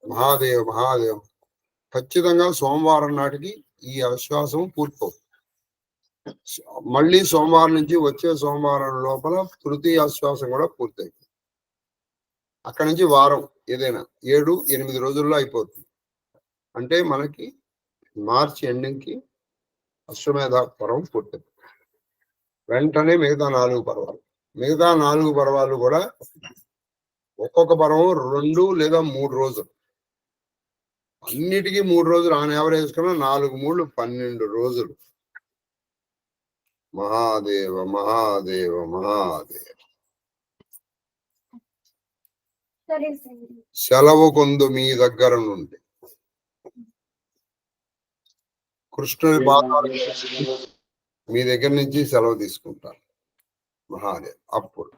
మహాదేవ్ మహాదేవ్. ఖచ్చితంగా సోమవారం నాటికి ఈ అశ్వాసం పూర్తవుతుంది. మళ్ళీ సోమవారం నుంచి వచ్చే సోమవారం లోపల తృతీయ అశ్వాసం కూడా పూర్తయింది. అక్కడి నుంచి వారం ఏదైనా 7-8 రోజుల్లో అయిపోతుంది. అంటే మనకి మార్చి ఎండింగ్కి అశ్వమేధ పర్వం పూర్తయింది. వెంటనే మిగతా 4 పర్వాలు. మిగతా 4 పర్వాలు కూడా ఒక్కొక్క పర్వం 2 లేదా 3 రోజులు. అన్నిటికీ 3 రోజులు ఆన్ యావరేజ్ కన్నా 4 3 12 రోజులు. మహాదేవ మహాదేవ మహాదేవ. సెలవు కొందు మీ దగ్గర నుండి. కృష్ణుని పాదాలు మీ దగ్గర నుంచి సెలవు తీసుకుంటారు. మహాదేవ్. అప్పుడు